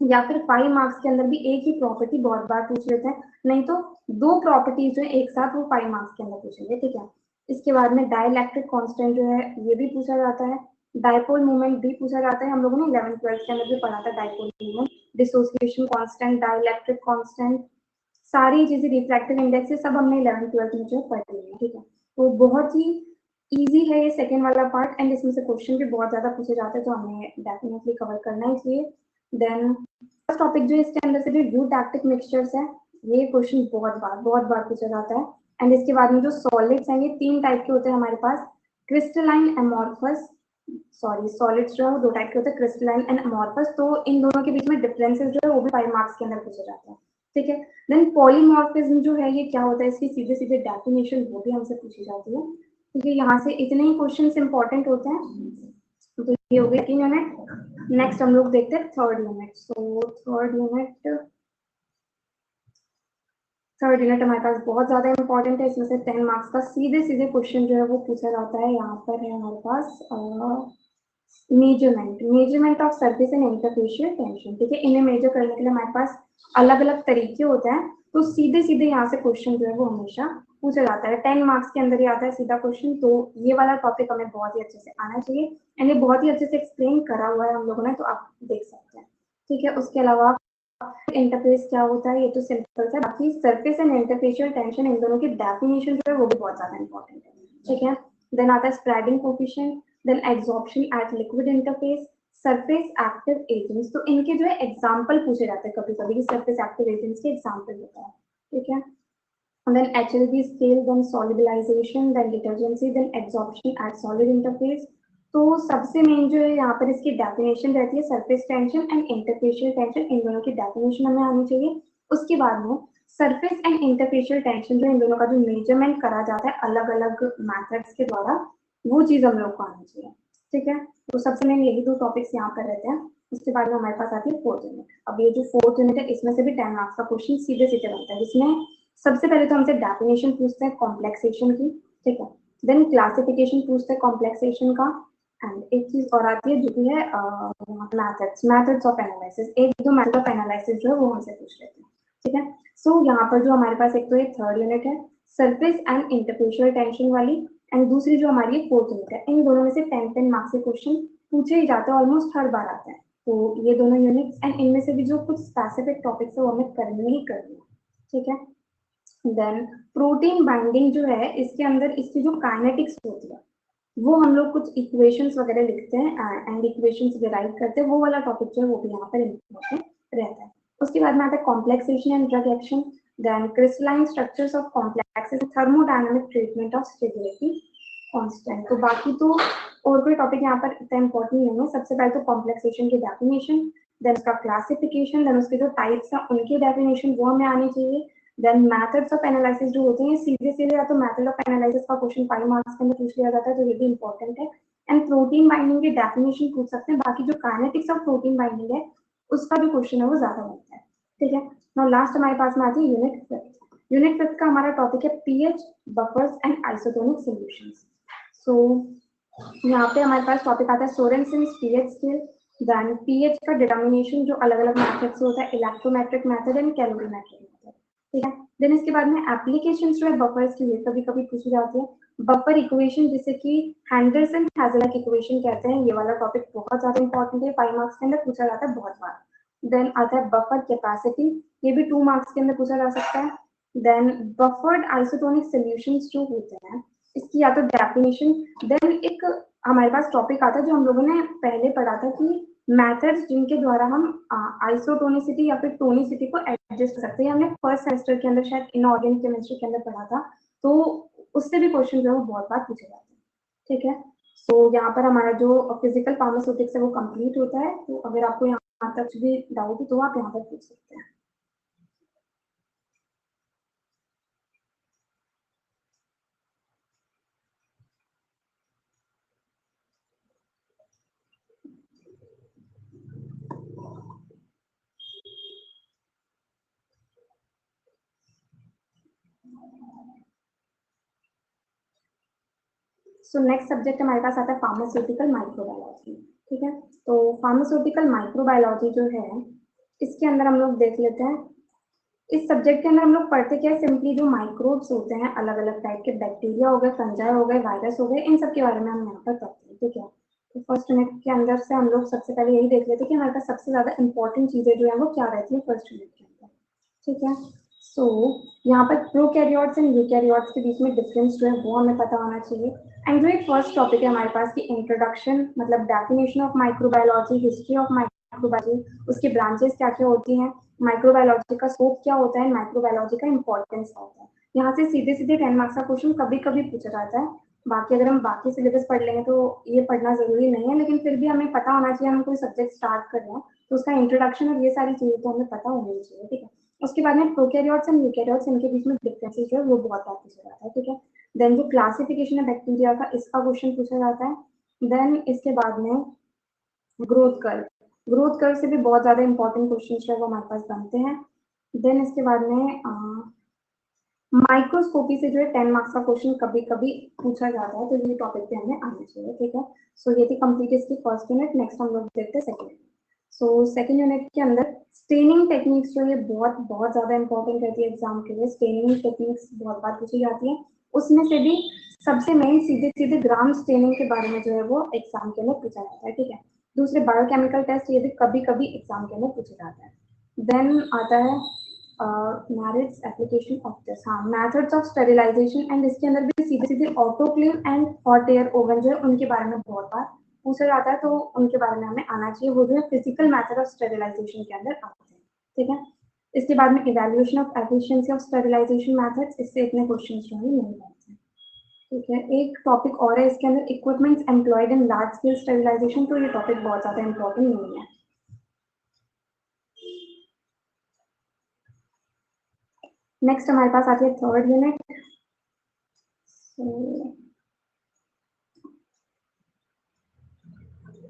या फिर 5 मार्क्स के अंदर भी एक ही प्रॉपर्टी बहुत बार पूछ लेते हैं, नहीं तो 2 प्रॉपर्टीज जो है एक साथ वो 5 मार्क्स के अंदर पूछेंगे। ठीक है, इसके बाद में डाइलेक्ट्रिक कांस्टेंट जो है ये भी पूछा जाता है। डाइपोल मूवमेंट भी पूछा जाता है, हम लोगों ने 11th 12th के अंदर भी पढ़ा था dipole movement, dissociation constant, dielectric constant, सारी चीजें, रिफ्रैक्टिव इंडेक्स, ये सब हमने 11th 12th में जो पढ़ी है। ठीक है, तो बहुत ही इजी है ये सेकेंड वाला पार्ट एंड इसमें से क्वेश्चन भी बहुत ज्यादा पूछे जाते हैं, तो हमें डेफिनेटली कवर करना है इसलिए। देन फर्स्ट टॉपिक जो इसके अंदर से जो यूटैक्टिक मिक्सचर्स है, ये क्वेश्चन बहुत बार पूछा जाता है। एंड इसके बाद में जो सॉलिड्स हैं, ये 3 टाइप के होते हैं हमारे पास, क्रिस्टलाइन, एमॉर्फस, सॉरी सॉलिड्स जो है वो 2 टाइप के होते हैं, क्रिस्टलाइन एंड एमॉर्फस, तो इन दोनों के बीच में डिफरेंसेस जो है वो भी 5 मार्क्स के अंदर पूछे जाते हैं। ठीक है, देन पॉलीमॉर्फिज्म जो है ये क्या होता है, इसकी सीधे सीधे डेफिनेशन वो भी हमसे पूछी जाती है। क्योंकि यहाँ से इतने ही क्वेश्चन इंपॉर्टेंट होते हैं। तो ये हो गया 3 यूनिट। नेक्स्ट हम लोग देखते हैं थर्ड यूनिट। थर्ड यूनिट हमारे पास बहुत ज्यादा इंपॉर्टेंट है, इसमें से 10 मार्क्स का सीधे सीधे क्वेश्चन जो है वो पूछा जाता है। यहाँ पर है हमारे पास measurement of surface and interfacial tension, ठीक है। इन्हें मेजर करने के लिए हमारे पास अलग अलग तरीके होते हैं, तो सीधे सीधे यहाँ से क्वेश्चन जो है वो हमेशा पूछा जाता है। 10 मार्क्स के अंदर ही आता है सीधा क्वेश्चन, तो ये वाला टॉपिक हमें बहुत ही अच्छे से आना चाहिए एंड ये बहुत ही अच्छे से एक्सप्लेन करा हुआ है हम लोगों ने, तो आप देख सकते हैं, ठीक है। उसके अलावा इंटरफेस क्या होता है, ये तो सिंपल है। बाकी सरफेस एंड इंटरफेशियल टेंशन, इन दोनों की डेफिनेशन जो है वो भी बहुत ज्यादा इंपॉर्टेंट है, ठीक है। देन आता है spreading coefficient, then absorption at liquid interface, surface active agents, तो इनके जो है एग्जांपल पूछे जाते हैं कभी कभी, सरफेस एक्टिव एजेंट्स के एग्जांपल होता है, ठीक है। And then HLB scale, then solubilization, then detergency, then absorption at solid interface. तो सबसे मेन जो है यहाँ पर इसकी डेफिनेशन रहती है surface tension and interfacial tension, इन दोनों की डेफिनेशन हमें आनी चाहिए। उसके बाद में सरफेस एंड इंटरफेशियल टेंशन जो इन दोनों का जो मेजरमेंट करा जाता है अलग अलग मेथड्स के द्वारा, वो चीज हम लोग को आनी चाहिए, ठीक है। तो सबसे मेन यही दो टॉपिक्स यहाँ पर रहते हैं। उसके बाद में हमारे पास आती है फोर्थ यूनिट। अब ये जो फोर्थ यूनिट है इसमें से भी 10 मार्क्स का क्वेश्चन सीधे सीधे बनता है, जिसमें सबसे पहले तो हमसे डेफिनेशन पूछते हैं कॉम्प्लेक्सेशन की, ठीक है। देन क्लासिफिकेशन पूछते हैं कॉम्प्लेक्सेशन का, एंड एक चीज और आती है जो कि है मेथड्स ऑफ एनालिसिस। एक दो मेथड ऑफ एनालिसिस जो है वो हमसे पूछ लेते हैं, ठीक है। सो यहाँ पर जो हमारे पास एक तो ये थर्ड यूनिट है सरफेस एंड इंटरफेशियल टेंशन वाली, एंड दूसरी जो हमारी फोर्थ यूनिट है। इन दोनों में से 10 मार्क्स के क्वेश्चन पूछे ही जाते हैं, ऑलमोस्ट हर बार आते हैं। तो ये दोनों यूनिट्स एंड इनमें से भी जो कुछ स्पेसिफिक टॉपिक्स है वो हमें करनी ही करनी है, ठीक है। देन प्रोटीन बाइंडिंग जो है इसके अंदर इसकी जो काइनेटिक्स होती है वो हम लोग कुछ इक्वेशंस वगैरह लिखते हैं एंड इक्वेशंस डिराइव करते हैं, वो वाला टॉपिक जो है वो भी यहाँ पर इम्पोर्टेंट रहता है। उसके बाद में आता है complexation and drug action, then crystalline structures of complexes, thermodynamic treatment of stability constant. तो बाकी तो और कोई टॉपिक यहाँ पर इतना इम्पोर्टेंट नहीं है। सबसे पहले तो कॉम्प्लेक्सेशन की डेफिनेशन, देन उसका क्लासिफिकेशन, देन उसके जो टाइप्स हैं उनकी डेफिनेशन वो हमें आनी चाहिए। देन मेथड्स ऑफ एनालिसिस जो होते हैं सीधे सीधे या तो मेथड ऑफ एनालिसिस का क्वेश्चन 5 मार्क्स के अंदर पूछ लिया जाता है, तो ये भी इंपॉर्टेंट है। एंड प्रोटीन बाइंडिंग की डेफिनेशन पूछ सकते हैं। बाकी जो काइनेटिक्स ऑफ प्रोटीन बाइंडिंग है उसका जो क्वेश्चन है वो ज्यादा बनता है, ठीक है। नाउ लास्ट हमारे पास में आती है यूनिट 5। यूनिट 5 का हमारा टॉपिक है pH, buffers and isotonic solutions. So यहाँ पे हमारे पास टॉपिक आता है Sorensen's pH scale, then pH का डिटर्मिनेशन जो अलग अलग मेथड से होता है, electrometric method and calorimetric method, ठीक है। देन इसके बाद में एप्लीकेशन जो है बफर्स की ये कभी कभी पूछी जाती है। बफर इक्वेशन जिसे कि हैंडरसन हैजलक इक्वेशन कहते हैं, ये वाला टॉपिक बहुत ज्यादा इंपॉर्टेंट है, 5 मार्क्स के अंदर पूछा जाता है बहुत बार। देन आता है बफर कैपेसिटी, ये भी 2 मार्क्स के अंदर पूछा जा सकता है। देन बफर्ड आइसोटोनिक सॉल्यूशंस जो होते हैं इसकी या तो डेफिनेशन, देन एक हमारे पास टॉपिक आता है जो हम लोगों ने पहले पढ़ा था कि मेथड्स जिनके द्वारा हम आइसोटोनिसिटी या फिर टोनिसिटी को एडजस्ट कर सकते हैं। हमने फर्स्ट सेमेस्टर के अंदर शायद इनऑर्गेनिक केमिस्ट्री के अंदर पढ़ा था, तो उससे भी क्वेश्चन जो है वो बहुत बार पूछे जाते हैं, ठीक है। सो यहाँ पर हमारा जो फिजिकल फार्मास्यूटिक्स है वो कंप्लीट होता है। तो अगर आपको यहाँ तक भी डाउट है तो आप यहाँ पर पूछ सकते हैं। सो नेक्स्ट सब्जेक्ट हमारे पास आता है फार्मास्यूटिकल माइक्रोबायोलॉजी, ठीक है। तो फार्मास्यूटिकल माइक्रोबायोलॉजी जो है इसके अंदर हम लोग देख लेते हैं। इस सब्जेक्ट के अंदर हम लोग पढ़ते क्या है, सिंपली जो माइक्रोब्स होते हैं अलग अलग टाइप के, बैक्टीरिया हो गए, फंजाई हो गए, वायरस हो गए, इन सब के बारे में हम यहाँ पर पढ़ते हैं, ठीक है। तो फर्स्ट यूनिट के अंदर से हम लोग सबसे पहले यही देख लेते हैं कि हमारे पास सबसे ज्यादा इंपॉर्टेंट चीजें जो है वो क्या रहती है फर्स्ट यूनिट के अंदर, ठीक है। सो यहाँ पर प्रोकैरियोट्स एंड यूकैरियोट्स के बीच में डिफरेंस जो है वो हमें पता होना चाहिए। एंड जो एक फर्स्ट टॉपिक है हमारे पास की इंट्रोडक्शन, मतलब definition of microbiology, history of microbiology, उसकी ब्रांचेस क्या क्या होती हैं, माइक्रोबायोलॉजी का स्कोप क्या होता है, माइक्रोबायोलॉजी का इंपॉर्टेंस क्या होता है। यहाँ से सीधे सीधे 10 मार्क्स का क्वेश्चन कभी कभी पूछा जाता है। बाकी अगर हम बाकी सिलेबस पढ़ लेंगे तो ये पढ़ना जरूरी नहीं है, लेकिन फिर भी हमें पता होना चाहिए, हम कोई सब्जेक्ट स्टार्ट कर रहे हैं तो उसका इंट्रोडक्शन और ये सारी चीजें तो हमें पता होनी चाहिए, ठीक है। उसके बाद में प्रोकैरियोट्स एंड यूकैरियोट्स, इनके बीच में डिफरेंसेस जो है वो बहुत बार पूछा जाता है, ठीक है। देन जो क्लासिफिकेशन है बैक्टीरिया का, इसका क्वेश्चन पूछा जाता है। देन इसके बाद में ग्रोथ कर्व, ग्रोथ कर्व से भी बहुत ज्यादा इंपॉर्टेंट क्वेश्चन जो है वो हमारे पास बनते हैं। देन इसके बाद में माइक्रोस्कोपी से जो है 10 मार्क्स का क्वेश्चन कभी कभी पूछा जाता है, तो ये टॉपिक पे हमें आना चाहिए, ठीक है। सो ये थी कंप्लीट इसकी फर्स्ट यूनिट। नेक्स्ट हम लोग देखते हैं सेकंड। सो सेकंड यूनिट के अंदर स्टेनिंग टेक्निक्स जो है बहुत बहुत ज्यादा इंपॉर्टेंट रहती है एग्जाम के लिए। स्टेनिंग टेक्निक्स बहुत बार पूछी जाती है, उसमें से भी सबसे मेन सीधे सीधे ग्राम स्टेनिंग के बारे में जो है वो एग्जाम के अंदर पूछा जाता है, ठीक है। दूसरे बायोकेमिकल टेस्ट ये भी कभी कभी एग्जाम के अंदर पूछा जाता है। देन आता है मैरिज एप्लीकेशन ऑफ दिस, हाँ, मेथड्स ऑफ स्टेरिलाइजेशन, एंड इसके अंदर भी सीधे सीधे autoclave and hot air oven जो है उनके बारे में बहुत बार पूछा जाता है, तो उनके बारे में हमें आना चाहिए। वो जो है फिजिकल मेथड ऑफ स्टेरिलाइजेशन के अंदर आते हैं, ठीक है। इसके बाद में evaluation of efficiency of sterilization methods, इससे इतने क्वेश्चन जो है नहीं बनते हैं, ठीक है। एक टॉपिक और है इसके अंदर, equipments employed in large scale sterilization, तो ये टॉपिक बहुत ज्यादा इंपॉर्टेंट नहीं है। नेक्स्ट हमारे पास आती है थर्ड यूनिट।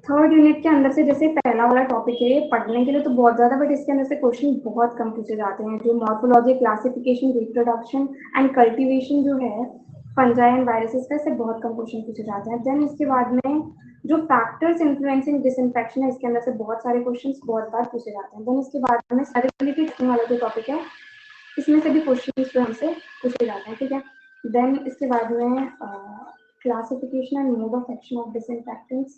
थर्ड यूनिट के अंदर से जैसे पहला वाला टॉपिक है, ये पढ़ने के लिए तो बहुत ज्यादा, बट इसके अंदर से क्वेश्चन बहुत कम पूछे जाते हैं। जो morphology, classification, reproduction and cultivation जो है फंजाई एंड वायरसेस का, इससे बहुत कम क्वेश्चन पूछे जाते हैं। देन इसके बाद में जो फैक्टर्स इन्फ्लुएंसिंग डिसइंफेक्शन है, इसके अंदर से बहुत सारे क्वेश्चन बहुत बार पूछे जाते हैं। देन इसके बाद में स्टेरिलिटी वाला जो टॉपिक है, इसमें से भी क्वेश्चन जो हमसे पूछे जाते हैं, ठीक है। देन इसके बाद में classification and mode of action of disinfectants,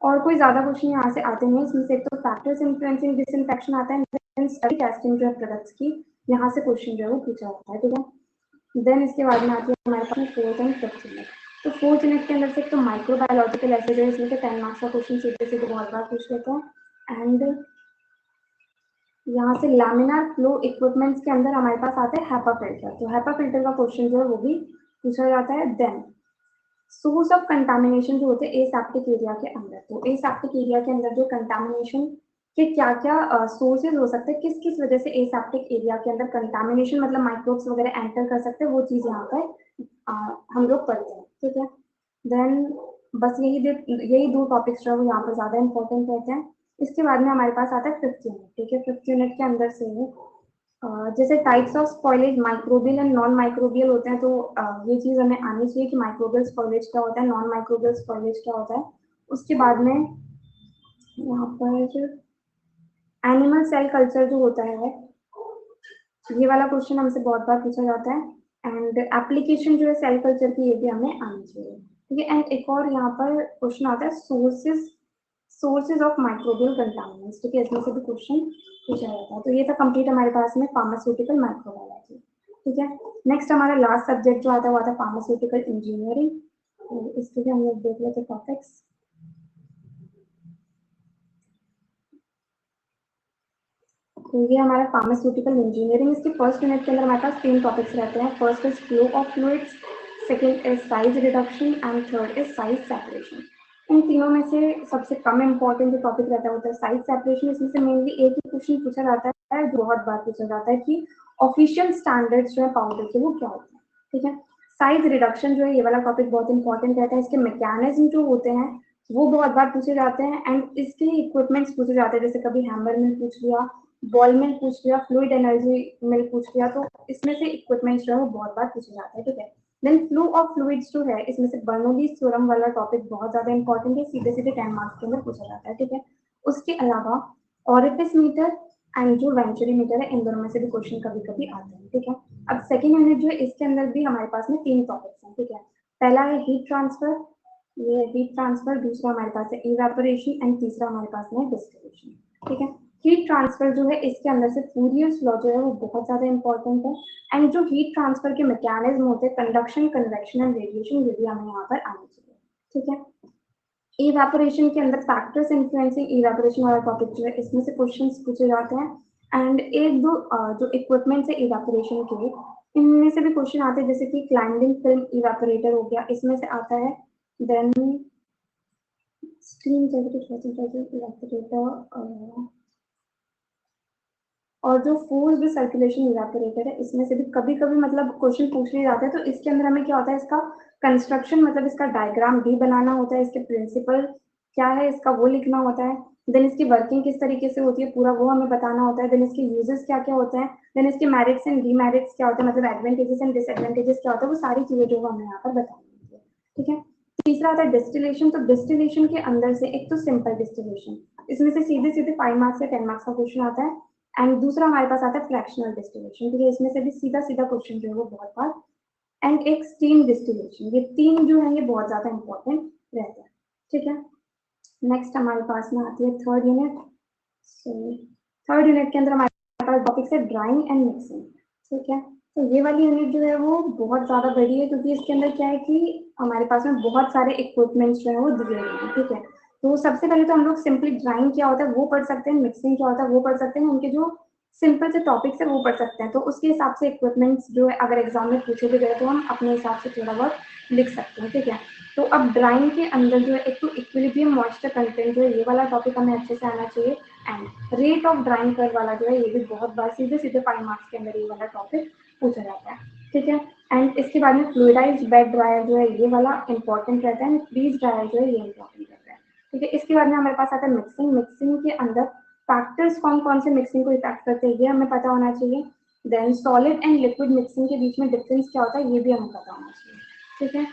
और कोई ज्यादा क्वेश्चन यहाँ से आते नहीं। इसमें से एक तो फैक्टर्स इन्फ्लुएंसिंग डिसइंफेक्शन आता है, देन स्टडी टेस्टिंग जो है प्रोडक्ट्स की, यहाँ से क्वेश्चन जो है वो पूछा जाता है, ठीक है। देन इसके बाद में आती है हमारे पास फोर्थ एंड फिफ्थ यूनिट। तो फोर्थ यूनिट के अंदर से एक तो माइक्रोबायोलॉजिकल एसिड है, इसमें से 10 मार्क्स का क्वेश्चन सीधे सीधे बहुत बार पूछ लेते हैं। एंड यहाँ से लैमिनार फ्लो इक्विपमेंट्स के अंदर हमारे पास आता है हैपा फिल्टर, तो हैपा फिल्टर का क्वेश्चन जो है वो भी पूछा जाता है। देन सोर्स ऑफ कंटामिनेशन जो होते हैं एसेप्टिक एरिया के अंदर, तो एसेप्टिक एरिया के अंदर जो कंटामिनेशन के क्या क्या सोर्सेज हो सकते हैं, किस किस वजह से एसेप्टिक एरिया के अंदर कंटामिनेशन मतलब माइक्रोब्स वगैरह एंटर कर सकते हैं, वो चीज यहाँ पर हम लोग पढ़ते हैं, ठीक है। देन बस यही दो टॉपिक्स जो है वो यहाँ पर ज्यादा इंपॉर्टेंट रहते हैं। इसके बाद में हमारे पास आता है फिफ्थ यूनिट, ठीक है। फिफ्थ यूनिट के अंदर से जैसे types of spoilage microbial and non microbial होते हैं, तो ये चीज हमें आनी चाहिए कि माइक्रोबियल स्पॉइलेज क्या होता है, नॉन माइक्रोबियल स्पॉइलेज क्या होता है। उसके बाद में यहाँ पर एनिमल सेल कल्चर जो होता है, ये वाला क्वेश्चन हमसे बहुत बार पूछा जाता है। एंड एप्लीकेशन जो है सेल कल्चर की, ये भी हमें आनी चाहिए, ठीक है। एंड एक और यहाँ पर क्वेश्चन आता है सोर्सेज ऑफ माइक्रोबियल कंटामिनेंट्स, ठीक है, इसमें से भी क्वेश्चन पूछा जाता है। तो ये था कंप्लीट हमारे पास में फार्मास्यूटिकल माइक्रोबायोलॉजी, ठीक है। नेक्स्ट हमारा लास्ट सब्जेक्ट जो आता है वो आता है फार्मास्यूटिकल इंजीनियरिंग। तो इसके लिए हम लोग देख लेते हैं टॉपिक्स। तो ये हमारा फार्मास्यूटिकल इंजीनियरिंग, इसके फर्स्ट यूनिट के अंदर हमारे पास 3 टॉपिक्स रहते हैं। First is flow of fluids, second is size reduction and third is size separation. इन तीनों में से सबसे कम इंपॉर्टेंट जो टॉपिक रहता है वो होता है साइज सेपरेशन। इसमें से मेनली एक ही क्वेश्चन पूछा जाता है, जो बहुत बार पूछा जाता है कि ऑफिशियल स्टैंडर्ड्स जो है पाउडर के वो क्या होते हैं, ठीक है। साइज रिडक्शन जो है ये वाला टॉपिक बहुत इंपॉर्टेंट रहता है। इसके मैकेनिज्म जो होते हैं वो बहुत बार पूछे जाते हैं, एंड इसके इक्विपमेंट्स पूछे जाते हैं, जैसे कभी हैमर में पूछ लिया, बॉल मिल पूछ लिया, फ्लूइड एनर्जी मिल पूछ लिया, तो इसमें से इक्विपमेंट्स जो है वो बहुत बार पूछे जाते हैं, ठीक है। देन फ्लो ऑफ फ्लूइड्स जो है, इसमें से बर्नौलीज थ्योरम वाला टॉपिक बहुत ज्यादा इंपॉर्टेंट है, सीधे सीधे 10 मार्क्स के अंदर पूछा जाता है, ठीक है। उसके अलावा ऑरिफिस मीटर एंड जो वेंचुरी मीटर है, इन दोनों में से भी क्वेश्चन कभी कभी आते हैं, ठीक है। अब सेकेंड यूनिट जो है, इसके अंदर भी हमारे पास में 3 टॉपिक्स हैं, ठीक है। पहला है हीट ट्रांसफर, ये हीट ट्रांसफर। दूसरा हमारे पास है इवेपोरेशन एंड तीसरा हमारे पास में डिस्टिलेशन, ठीक है। हीट ट्रांसफर जो है, इसके अंदर से फूरियर्स लॉ जो है वो बहुत ज्यादा इंपॉर्टेंट है। एंड जो हीट ट्रांसफर के मैकेनिज्म होते हैं, कंडक्शन, कन्वेक्शन एंड रेडिएशन, ये भी हमें यहाँ पर आनी चाहिए, ठीक है। इवेपोरेशन के अंदर फैक्टर्स इन्फ्लुएंसिंग इवेपोरेशन वाला टॉपिक जो है, इसमें से क्वेश्चंस पूछे जाते हैं। एंड एक दो जो इक्विपमेंट्स है इवेपोरेशन के, इनमें से भी क्वेश्चन आते हैं, जैसे कि क्लाइंबिंग फिल्म इवेपोरेटर हो गया, इसमें से आता है। देन स्टीम इवेपोरेटर, और जो फोर्स्ड सर्कुलेशन इवेपोरेटर है, इसमें से भी कभी कभी मतलब क्वेश्चन पूछ लिए जाते हैं। तो इसके अंदर हमें क्या होता है, इसका कंस्ट्रक्शन मतलब इसका डायग्राम भी बनाना होता है, इसके प्रिंसिपल क्या है इसका वो लिखना होता है। देन इसकी वर्किंग किस तरीके से होती है पूरा वो हमें बताना होता है। देन इसके यूजेस क्या क्या होते हैं, देन इसके मेरिट्स एंड डीमेरिट्स क्या होते हैं, मतलब एडवांटेजेस एंड डिसएडवांटेजेस क्या होता है, वो सारी चीजें जो हमें यहाँ पर बतानी है। ठीक है, तीसरा आता है डिस्टिलेशन। तो डिस्टिलेशन के अंदर से एक तो सिंपल डिस्टिलेशन, इसमें से सीधे सीधे 5 मार्क्स या 10 मार्क्स का क्वेश्चन आता है। एंड दूसरा हमारे पास आता है फ्रैक्शनल डिस्टिलेशन, ठीक है, इसमें से भी सीधा सीधा क्वेश्चन जो है वो बहुत बार। एंड एक स्टीम डिस्टिलेशन, ये तीन जो है ये बहुत ज्यादा इंपॉर्टेंट रहते हैं। ठीक है, नेक्स्ट हमारे पास में आती है third unit. So third unit के अंदर हमारे पास टॉपिक्स है ड्राइंग एंड मिक्सिंग। ठीक है, तो ये वाली यूनिट जो है वो बहुत ज्यादा बड़ी है, क्योंकि इसके अंदर क्या है कि हमारे पास में बहुत सारे इक्विपमेंट्स जो है वो दिए हुए हैं। ठीक है, तो सबसे पहले तो हम लोग सिंपली ड्राइंग क्या होता है वो पढ़ सकते हैं, मिक्सिंग क्या होता है वो पढ़ सकते हैं, उनके जो सिंपल से टॉपिक्स है वो पढ़ सकते हैं। तो उसके हिसाब से इक्विपमेंट्स जो है अगर एग्जाम में पूछे भी गए तो हम अपने हिसाब से थोड़ा बहुत लिख सकते हैं। ठीक है, तो अब ड्राइंग के अंदर जो है एक तो इक्विलिब्रियम मॉइस्चर कंटेंट जो है ये वाला टॉपिक हमें अच्छे से आना चाहिए। And rate of drawing curve वाला जो है ये भी बहुत बार सीधे सीधे 5 मार्क्स के अंदर ये वाला टॉपिक पूछा जाता है। ठीक है, एंड इसके बाद में फ्लूइडाइज्ड बेड ड्रायर जो है ये वाला इंपॉर्टेंट रहता है, फ्रीज ड्रायर जो है ये इंपॉर्टेंट रहता है। ठीक है, इसके बाद में हमारे पास आता है मिक्सिंग। मिक्सिंग के अंदर फैक्टर्स कौन कौन से मिक्सिंग को इफेक्ट करते हैं ये हमें पता होना चाहिए। Then solid and liquid mixing के बीच में डिफरेंस क्या होता है ये भी हमें पता होना चाहिए। ठीक है,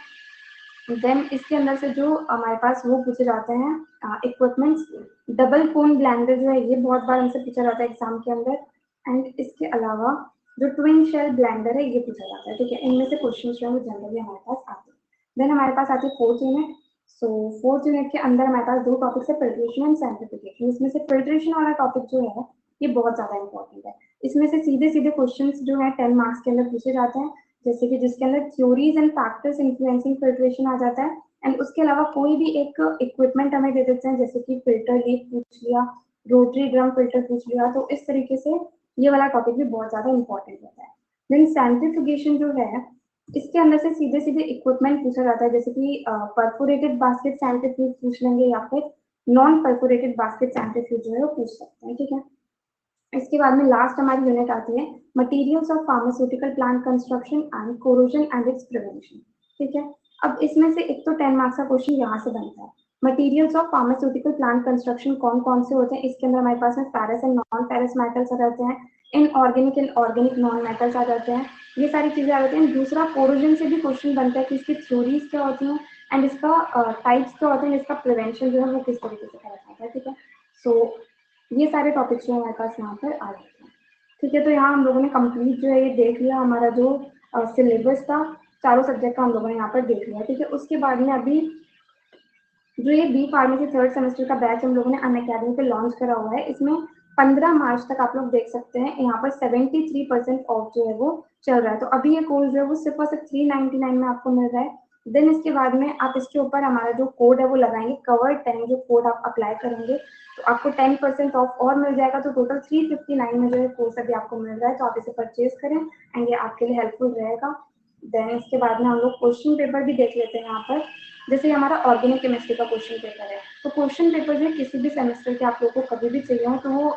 देन इसके अंदर से जो हमारे पास वो पूछे जाते हैं इक्विपमेंट्स, डबल कोन ब्लेंडर जो है ये बहुत बार हमसे पूछा जाता है एग्जाम के अंदर। एंड इसके अलावा जो ट्विन शेल ब्लेंडर है ये पूछा जाता है। ठीक है, इनमें से क्वेश्चन जो है वो जनरली हमारे पास आते हैं। देन हमारे पास आती है फोर्थ यूनिट। सो फोर्थ यूनिट के अंदर हमारे पास दो टॉपिक्स है, फिल्ट्रेशन एंड सैंटिफिकेशन। इसमें से फिल्ट्रेशन वाला टॉपिक जो है ये बहुत ज्यादा इंपॉर्टेंट है। इसमें से सीधे सीधे क्वेश्चन जो है 10 मार्क्स के अंदर पूछे जाते हैं, जैसे कि जिसके अंदर theories and factors influencing filtration आ जाता है। एंड उसके अलावा कोई भी एक इक्विपमेंट हमें दे देते हैं, जैसे कि फिल्टर लीड पूछ लिया, रोटरी ड्रम फिल्टर पूछ लिया, तो इस तरीके से ये वाला टॉपिक भी बहुत ज्यादा इंपॉर्टेंट होता है। देन सैंट्रिफिकेशन जो है इसके अंदर से सीधे सीधे इक्विपमेंट पूछा जाता है, जैसे कि परफोरेटेड बास्केट सेंट्रीफ्यूज पूछ लेंगे या फिर नॉन परफोरेटेड बास्केट सेंट्रीफ्यूज जो है वो पूछ सकते हैं। ठीक है, इसके बाद में लास्ट हमारी यूनिट आती है materials of pharmaceutical plant construction and corrosion and it's prevention. ठीक है, अब इसमें से एक तो 10 मार्क्स का क्वेश्चन यहाँ से बनता है। Materials of pharmaceutical plant construction कौन कौन से होते हैं, इसके अंदर हमारे पास में ferrous and non ferrous metals आ जाते हैं, inorganic and organic non metals आ जाते हैं, ये सारी चीजें आ जाती हैं। दूसरा कोरोजन से भी क्वेश्चन बनता है कि इसकी थ्योरीज क्या होती हैं एंड इसका टाइप्स क्या होते हैं, इसका प्रिवेंशन जो है वो किस तरीके से करा जाता है। ठीक है, सो ये सारे टॉपिक्स जो हमारे पास यहाँ पर आ जाते हैं। ठीक है, तो यहाँ हम लोगों ने कंप्लीट जो है ये देख लिया हमारा जो सिलेबस था, चारों सब्जेक्ट का हम लोगों ने यहाँ पर देख लिया। ठीक है, उसके बाद में अभी जो ये बी फार्मेसी थर्ड सेमेस्टर का बैच हम लोगों ने अनअकैडमी पे लॉन्च करा हुआ है, इसमें 15 मार्च तक आप लोग देख सकते हैं यहाँ पर 73% ऑफ जो है वो चल रहा है। तो अभी ये कोर्स जो है वो सिर्फ और सिर्फ 399 में आपको मिल रहा है। देन इसके बाद में आप इसके ऊपर हमारा जो कोड है वो लगाएंगे, कवर 10 जो कोड आप अप्लाई करेंगे तो आपको 10% ऑफ और मिल जाएगा। तो टोटल 359 में जो है कोर्स अभी आपको मिल रहा है, तो आप इसे परचेज करें एंड ये आपके लिए हेल्पफुल रहेगा। देन इसके बाद में हम लोग क्वेश्चन पेपर भी देख लेते हैं यहाँ पर। जैसे हमारा ऑर्गेनिक केमिस्ट्री का क्वेश्चन पेपर है, तो क्वेश्चन पेपर जो किसी भी सेमेस्टर के आप लोगों को कभी भी चाहिए हो तो वो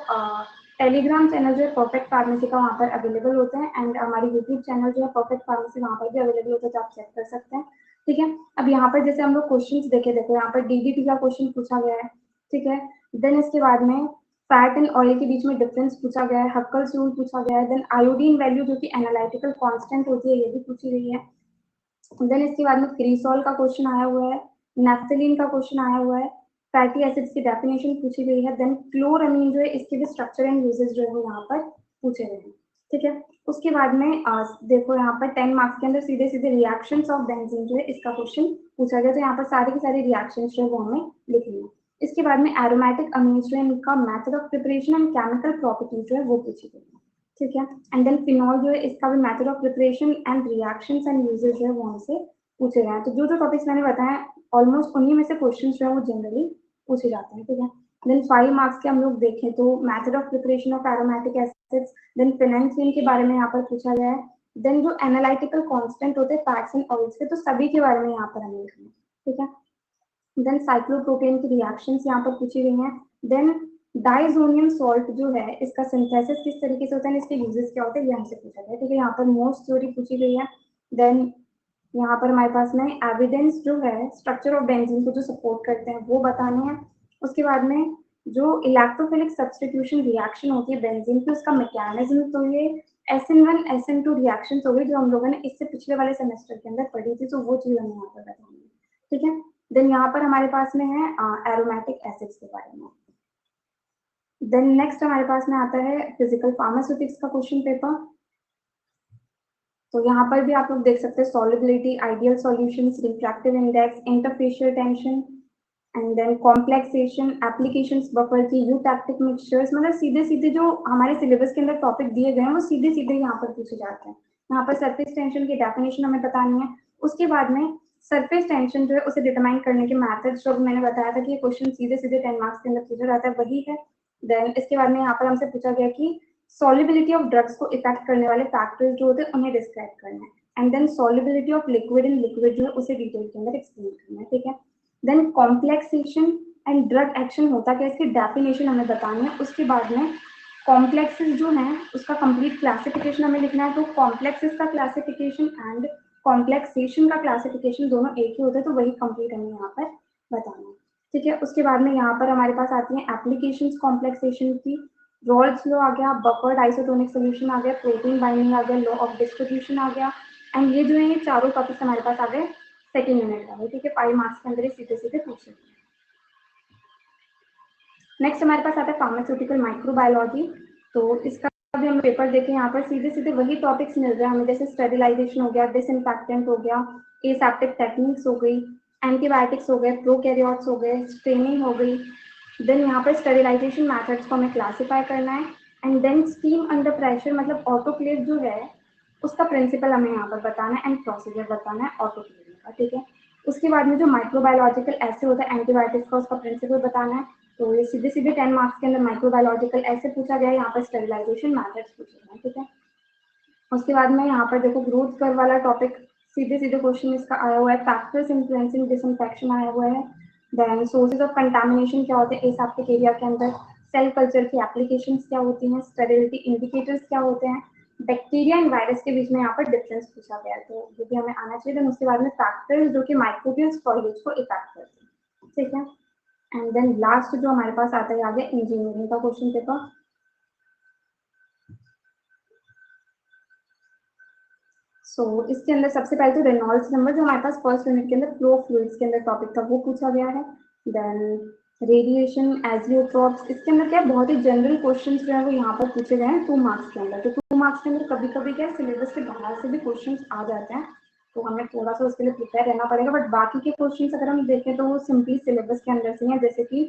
टेलीग्राम चैनल जो है परफेक्ट फार्मेसी का वहाँ पर अवेलेबल होता है। एंड हमारी यूट्यूब चैनल जो है परफेक्ट फार्मेसी वहाँ पर भी अवेलेबल होता है, तो आप चेक कर सकते हैं। ठीक है, अब यहाँ पर जैसे हम लोग क्वेश्चन देखे, देखो यहाँ पर डीडीटी का क्वेश्चन पूछा गया है। ठीक है, देन इसके बाद में फैट एंड ऑयल के बीच में डिफरेंस पूछा गया है, हक्कल्स रूल पूछा गया है, देन आयोडीन वैल्यू जो कि एनालिटिकल कांस्टेंट होती है ये भी पूछी गई है। देन इसके बाद में क्रीसॉल का क्वेश्चन आया हुआ है, नैफ्थलीन का क्वेश्चन आया हुआ है, फैटी एसिड्स की डेफिनेशन पूछी गई है, देन क्लोरामीन जो है इसके भी स्ट्रक्चर एंड यूजेस जो है वो यहाँ पर पूछे गए हैं। ठीक है, उसके बाद में देखो यहाँ पर 10 मार्क्स के अंदर सीधे सीधे रिएक्शंस ऑफ बेंजीन जो है इसका क्वेश्चन पूछा गया, तो यहाँ पर सारी की सारी रिएक्शंस जो है वो हमें लिखनी है। इसके बाद में एरोमेटिक अमीन्स जो है इनका method of preparation and chemical properties जो है वो पूछी गई है। ठीक है, एंड देन फिनॉल जो है इसका भी method of preparation and reactions and uses जो है वो हमसे पूछे गए हैं। तो जो जो टॉपिक्स मैंने बताया ऑलमोस्ट उन्हीं में से क्वेश्चन जो है वो जनरली पूछे जाते हैं। ठीक है, देन 5 मार्क्स के हम लोग देखें तो method of preparation of aromatic acids, then फिनेंसिन के बारे में यहाँ पर पूछा गया है, देन जो एनालिटिकल कांस्टेंट होते हैं फैट्स एंड ऑयल्स के, तो सभी के बारे में यहाँ पर हमें लिखना है। ठीक है, देन साइक्लोप्रोपेन की रिएक्शंस यहाँ पर पूछी गई हैं, देन डाइजोनियम सॉल्ट जो है इसका सिंथेसिस किस तरीके से होता है, इसके यूजेस क्या होते हैं, ये हमसे पूछा गया है। ठीक है, यहाँ पर मोस्ट थ्योरी पूछी गई है। देन यहाँ पर हमारे पास में एविडेंस जो है स्ट्रक्चर ऑफ बेंजीन को जो सपोर्ट करते हैं वो बताने हैं। उसके बाद में जो इलेक्ट्रोफिलिक सब्स्टिट्यूशन रिएक्शन होती है बेंजीन की उसका मैकेनिज्म, तो ये SN1 SN2 रिएक्शंस हो गई जो हम लोगों ने इससे पिछले वाले सेमेस्टर के अंदर पढ़ी थी, तो वो चीज हम यहाँ पर बताएंगे, ठीक है। देन यहाँ पर हमारे पास में है एरोमेटिक एसिड्स के बारे में। देन नेक्स्ट हमारे पास में आता है फिजिकल फार्मास्यूटिक्स का क्वेश्चन पेपर। तो यहाँ पर भी आप लोग देख सकते हैं solubility, ideal solutions, refractive index, interfacial tension and then complexation, applications buffer की, यूटैक्टिक मिक्सचर्स, मतलब सीधे सीधे जो हमारे सिलेबस के अंदर टॉपिक दिए गए हैं वो सीधे सीधे यहाँ पर पूछे जाते हैं। यहाँ पर सरफेस टेंशन की डेफिनेशन हमें बतानी है, उसके बाद में सरफेस टेंशन जो है उसे डिटरमाइन करने के मैथड्स जो मैंने बताया था कि ये क्वेश्चन सीधे सीधे 10 मार्क्स के अंदर पूछा जाता है वही है। देन इसके बाद में यहाँ पर हमसे पूछा गया कि सॉल्युबिलिटी ऑफ ड्रग्स को इफेक्ट करने वाले फैक्टर्स जो होते हैं उन्हें डिस्क्राइब करना है, and then solubility of liquid in liquid जो है उसे डिटेल के अंदर एक्सप्लेन करना है, ठीक है। Then complexation and drug action होता क्या, इसकी डेफिनेशन हमें बतानी है। उसके बाद में कॉम्प्लेक्सेस जो है उसका कंप्लीट क्लासिफिकेशन हमें लिखना है, तो कॉम्प्लेक्सेस का क्लासिफिकेशन एंड कॉम्प्लेक्सेशन का क्लासिफिकेशन दोनों एक ही होते हैं, तो वही कंप्लीट हमें यहाँ पर बताना है, ठीक है। उसके बाद में यहाँ पर हमारे पास आती है एप्लीकेशंस कॉम्प्लेक्सेशन की, रॉल्स लॉ आ गया, बफर्ड आइसोटोनिक सोल्यूशन आ गया, प्रोटीन बाइंडिंग आ गया, लॉ ऑफ डिस्ट्रीब्यूशन आ गया, एंड ये जो है ये चारों टॉपिक्स हमारे पास आ गए सेकेंड यूनिट वाले, ठीक है। 5 मार्क्स के अंदर सीधे सीधे पूछे। नेक्स्ट हमारे पास आता है फार्मास्यूटिकल माइक्रोबायोलॉजी। तो इसका भी हम पेपर देखें, यहाँ पर सीधे सीधे वही टॉपिक्स मिल रहे हैं हमें, जैसे स्टेरिलाइजेशन हो गया, डिसइंफेक्टेंट हो गया, एसेप्टिक टेक्निक्स हो गई, एंटीबायोटिक्स हो गए, प्रोकैरियोट्स हो गए, स्ट्रेनिंग हो गई। देन यहाँ पर स्टेरिलाइजेशन मैथड्स को हमें क्लासीफाई करना है, and then steam under pressure मतलब ऑटोक्लेव जो है उसका प्रिंसिपल हमें यहाँ पर बताना है एंड प्रोसीजर बताना है ऑटोक्लेव का, ठीक है। उसके बाद में जो माइक्रोबायोलॉजिकल ऐसे होता है एंटीबायोटिक्स का, उसका प्रिंसिपल बताना है। तो ये सीधे सीधे 10 मार्क्स के अंदर माइक्रोबायोलॉजिकल ऐसे पूछा गया है, यहाँ पर स्टेरिलाइजेशन मैथड्स पूछे गए, ठीक है। उसके बाद में यहाँ पर देखो ग्रोथ कर्व वाला टॉपिक सीधे सीधे क्वेश्चन इसका आया हुआ है, फैक्टर्स इन्फ्लुएंसिंग डिसइंफेक्शन आया हुआ है, देन सोर्सेज ऑफ कंटामिनेशन क्या होते हैं एसेप्टिक एरिया के अंदर, सेल कल्चर की एप्लीकेशंस क्या होती हैं, स्टेरिलिटी इंडिकेटर्स क्या होते हैं, बैक्टीरिया एंड वायरस के बीच में यहाँ पर डिफरेंस पूछा गया है, तो ये भी हमें आना चाहिए। देन उसके बाद में फैक्टर्स जो कि माइक्रोबियल स्पॉइलेज को इफेक्ट करते हैं, ठीक है। एंड देन लास्ट जो हमारे पास आता है आगे इंजीनियरिंग का क्वेश्चन पेपर। इसके अंदर सबसे पहले तो रेनॉल्ड्स नंबर जो हमारे पास फर्स्ट यूनिट के अंदर फ्लो फ्लूइड्स के अंदर टॉपिक था वो पूछा गया है। देन रेडिएशन एजियोट्रॉप्स, इसके अंदर क्या बहुत ही जनरल क्वेश्चंस जो है वो यहाँ पर पूछे गए हैं 2 मार्क्स के अंदर। तो 2 मार्क्स के अंदर कभी कभी क्या सिलेबस के बाहर से भी क्वेश्चंस आ जाते हैं, तो हमें थोड़ा सा उसके लिए प्रिपेयर रहना पड़ेगा, बट बाकी के क्वेश्चंस अगर हम देखें तो वो सिंपली सिलेबस के अंदर से हैं, जैसे कि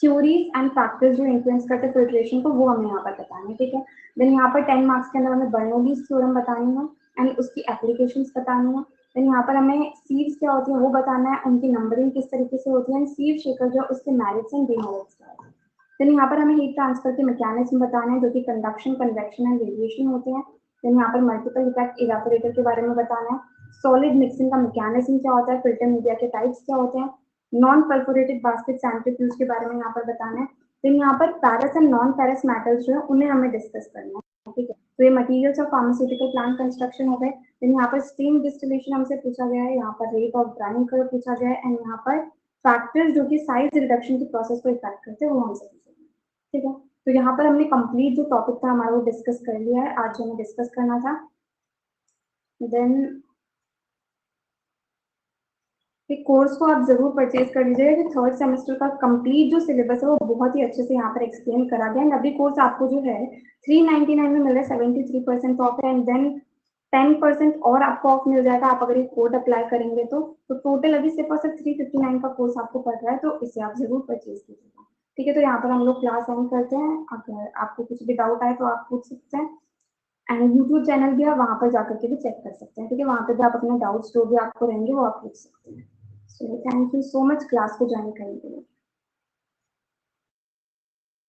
थ्योरीज एंड फैक्टर्स जो इन्फ्लुएंस करते हैं फिल्ट्रेशन को वो हमें यहाँ पर बताना है, ठीक है। देन यहाँ पर 10 मार्क्स के अंदर हमें बर्नौलीज थ्योरम बतानी है एंड उसकी एप्लीकेशंस बतानी है। देन यहाँ पर हमें सीव्स क्या होती है वो बताना है, उनकी नंबरिंग किस तरीके से होती है, सीव शेकर जो उसके मेरिट्स एंड डिमेरिट्स क्या होते हैं। देन यहाँ पर हमें हीट ट्रांसफर के मैकेनिज्म बताना है जो कि कंडक्शन, कन्वेक्शन एंड रेडिएशन होते हैं। देन यहाँ पर मल्टीपल इफेक्ट इवेपोरेटर के बारे में बताना है, सॉलिड मिक्सिंग का मैकेनिज्म क्या होता है, फिल्टर मीडिया के टाइप्स क्या होते हैं, नॉन परफोरेटेड बास्केट सेंट्रीफ्यूज के बारे में यहाँ पर बताना है। देन यहाँ पर पैरस एंड नॉन पैरस मेटल्स जो है उन्हें हमें डिस्कस करना है, ठीक है। तो ये materials of pharmaceutical plant construction हो गए। देन यहाँ पर स्टीम डिस्टिलेशन हमसे पूछा गया है, यहाँ पर रेट ऑफ ड्राइंग कर्व पूछा गया है, एंड यहाँ पर फैक्टर्स जो कि साइज रिडक्शन की प्रोसेस को इफेक्ट करते हैं वो हमसे पूछा गया, ठीक है। तो यहाँ पर हमने कंप्लीट जो टॉपिक था हमारा वो डिस्कस कर लिया है आज जो हमें डिस्कस करना था। देन कोर्स को आप जरूर परचेज कर लीजिएगा कि थर्ड सेमेस्टर का कंप्लीट जो सिलेबस है वो बहुत ही अच्छे से यहाँ पर एक्सप्लेन करा गया है। अभी कोर्स आपको जो है 399 में मिल रहा है, 73% ऑफ है, एंड देन 10% और आपको ऑफ मिल जाएगा आप अगर ये कोड अप्लाई करेंगे तो टोटल अभी सिर्फ और सिर्फ 359 का कोर्स आपको पड़ रहा है, तो इसे आप जरूर परचेज कीजिएगा, ठीक है। तो यहाँ पर हम लोग क्लास एंड करते हैं, अगर आपको कुछ भी डाउट आए तो आप पूछ सकते हैं, एंड यूट्यूब चैनल भी आप वहाँ पर जाकर के भी चेक कर सकते हैं, ठीक है। वहाँ पर भी आप अपने डाउट्स जो भी आपको रहेंगे वो आप पूछ सकते हैं। So thank you so much class को ज्वाइन करने के लिए।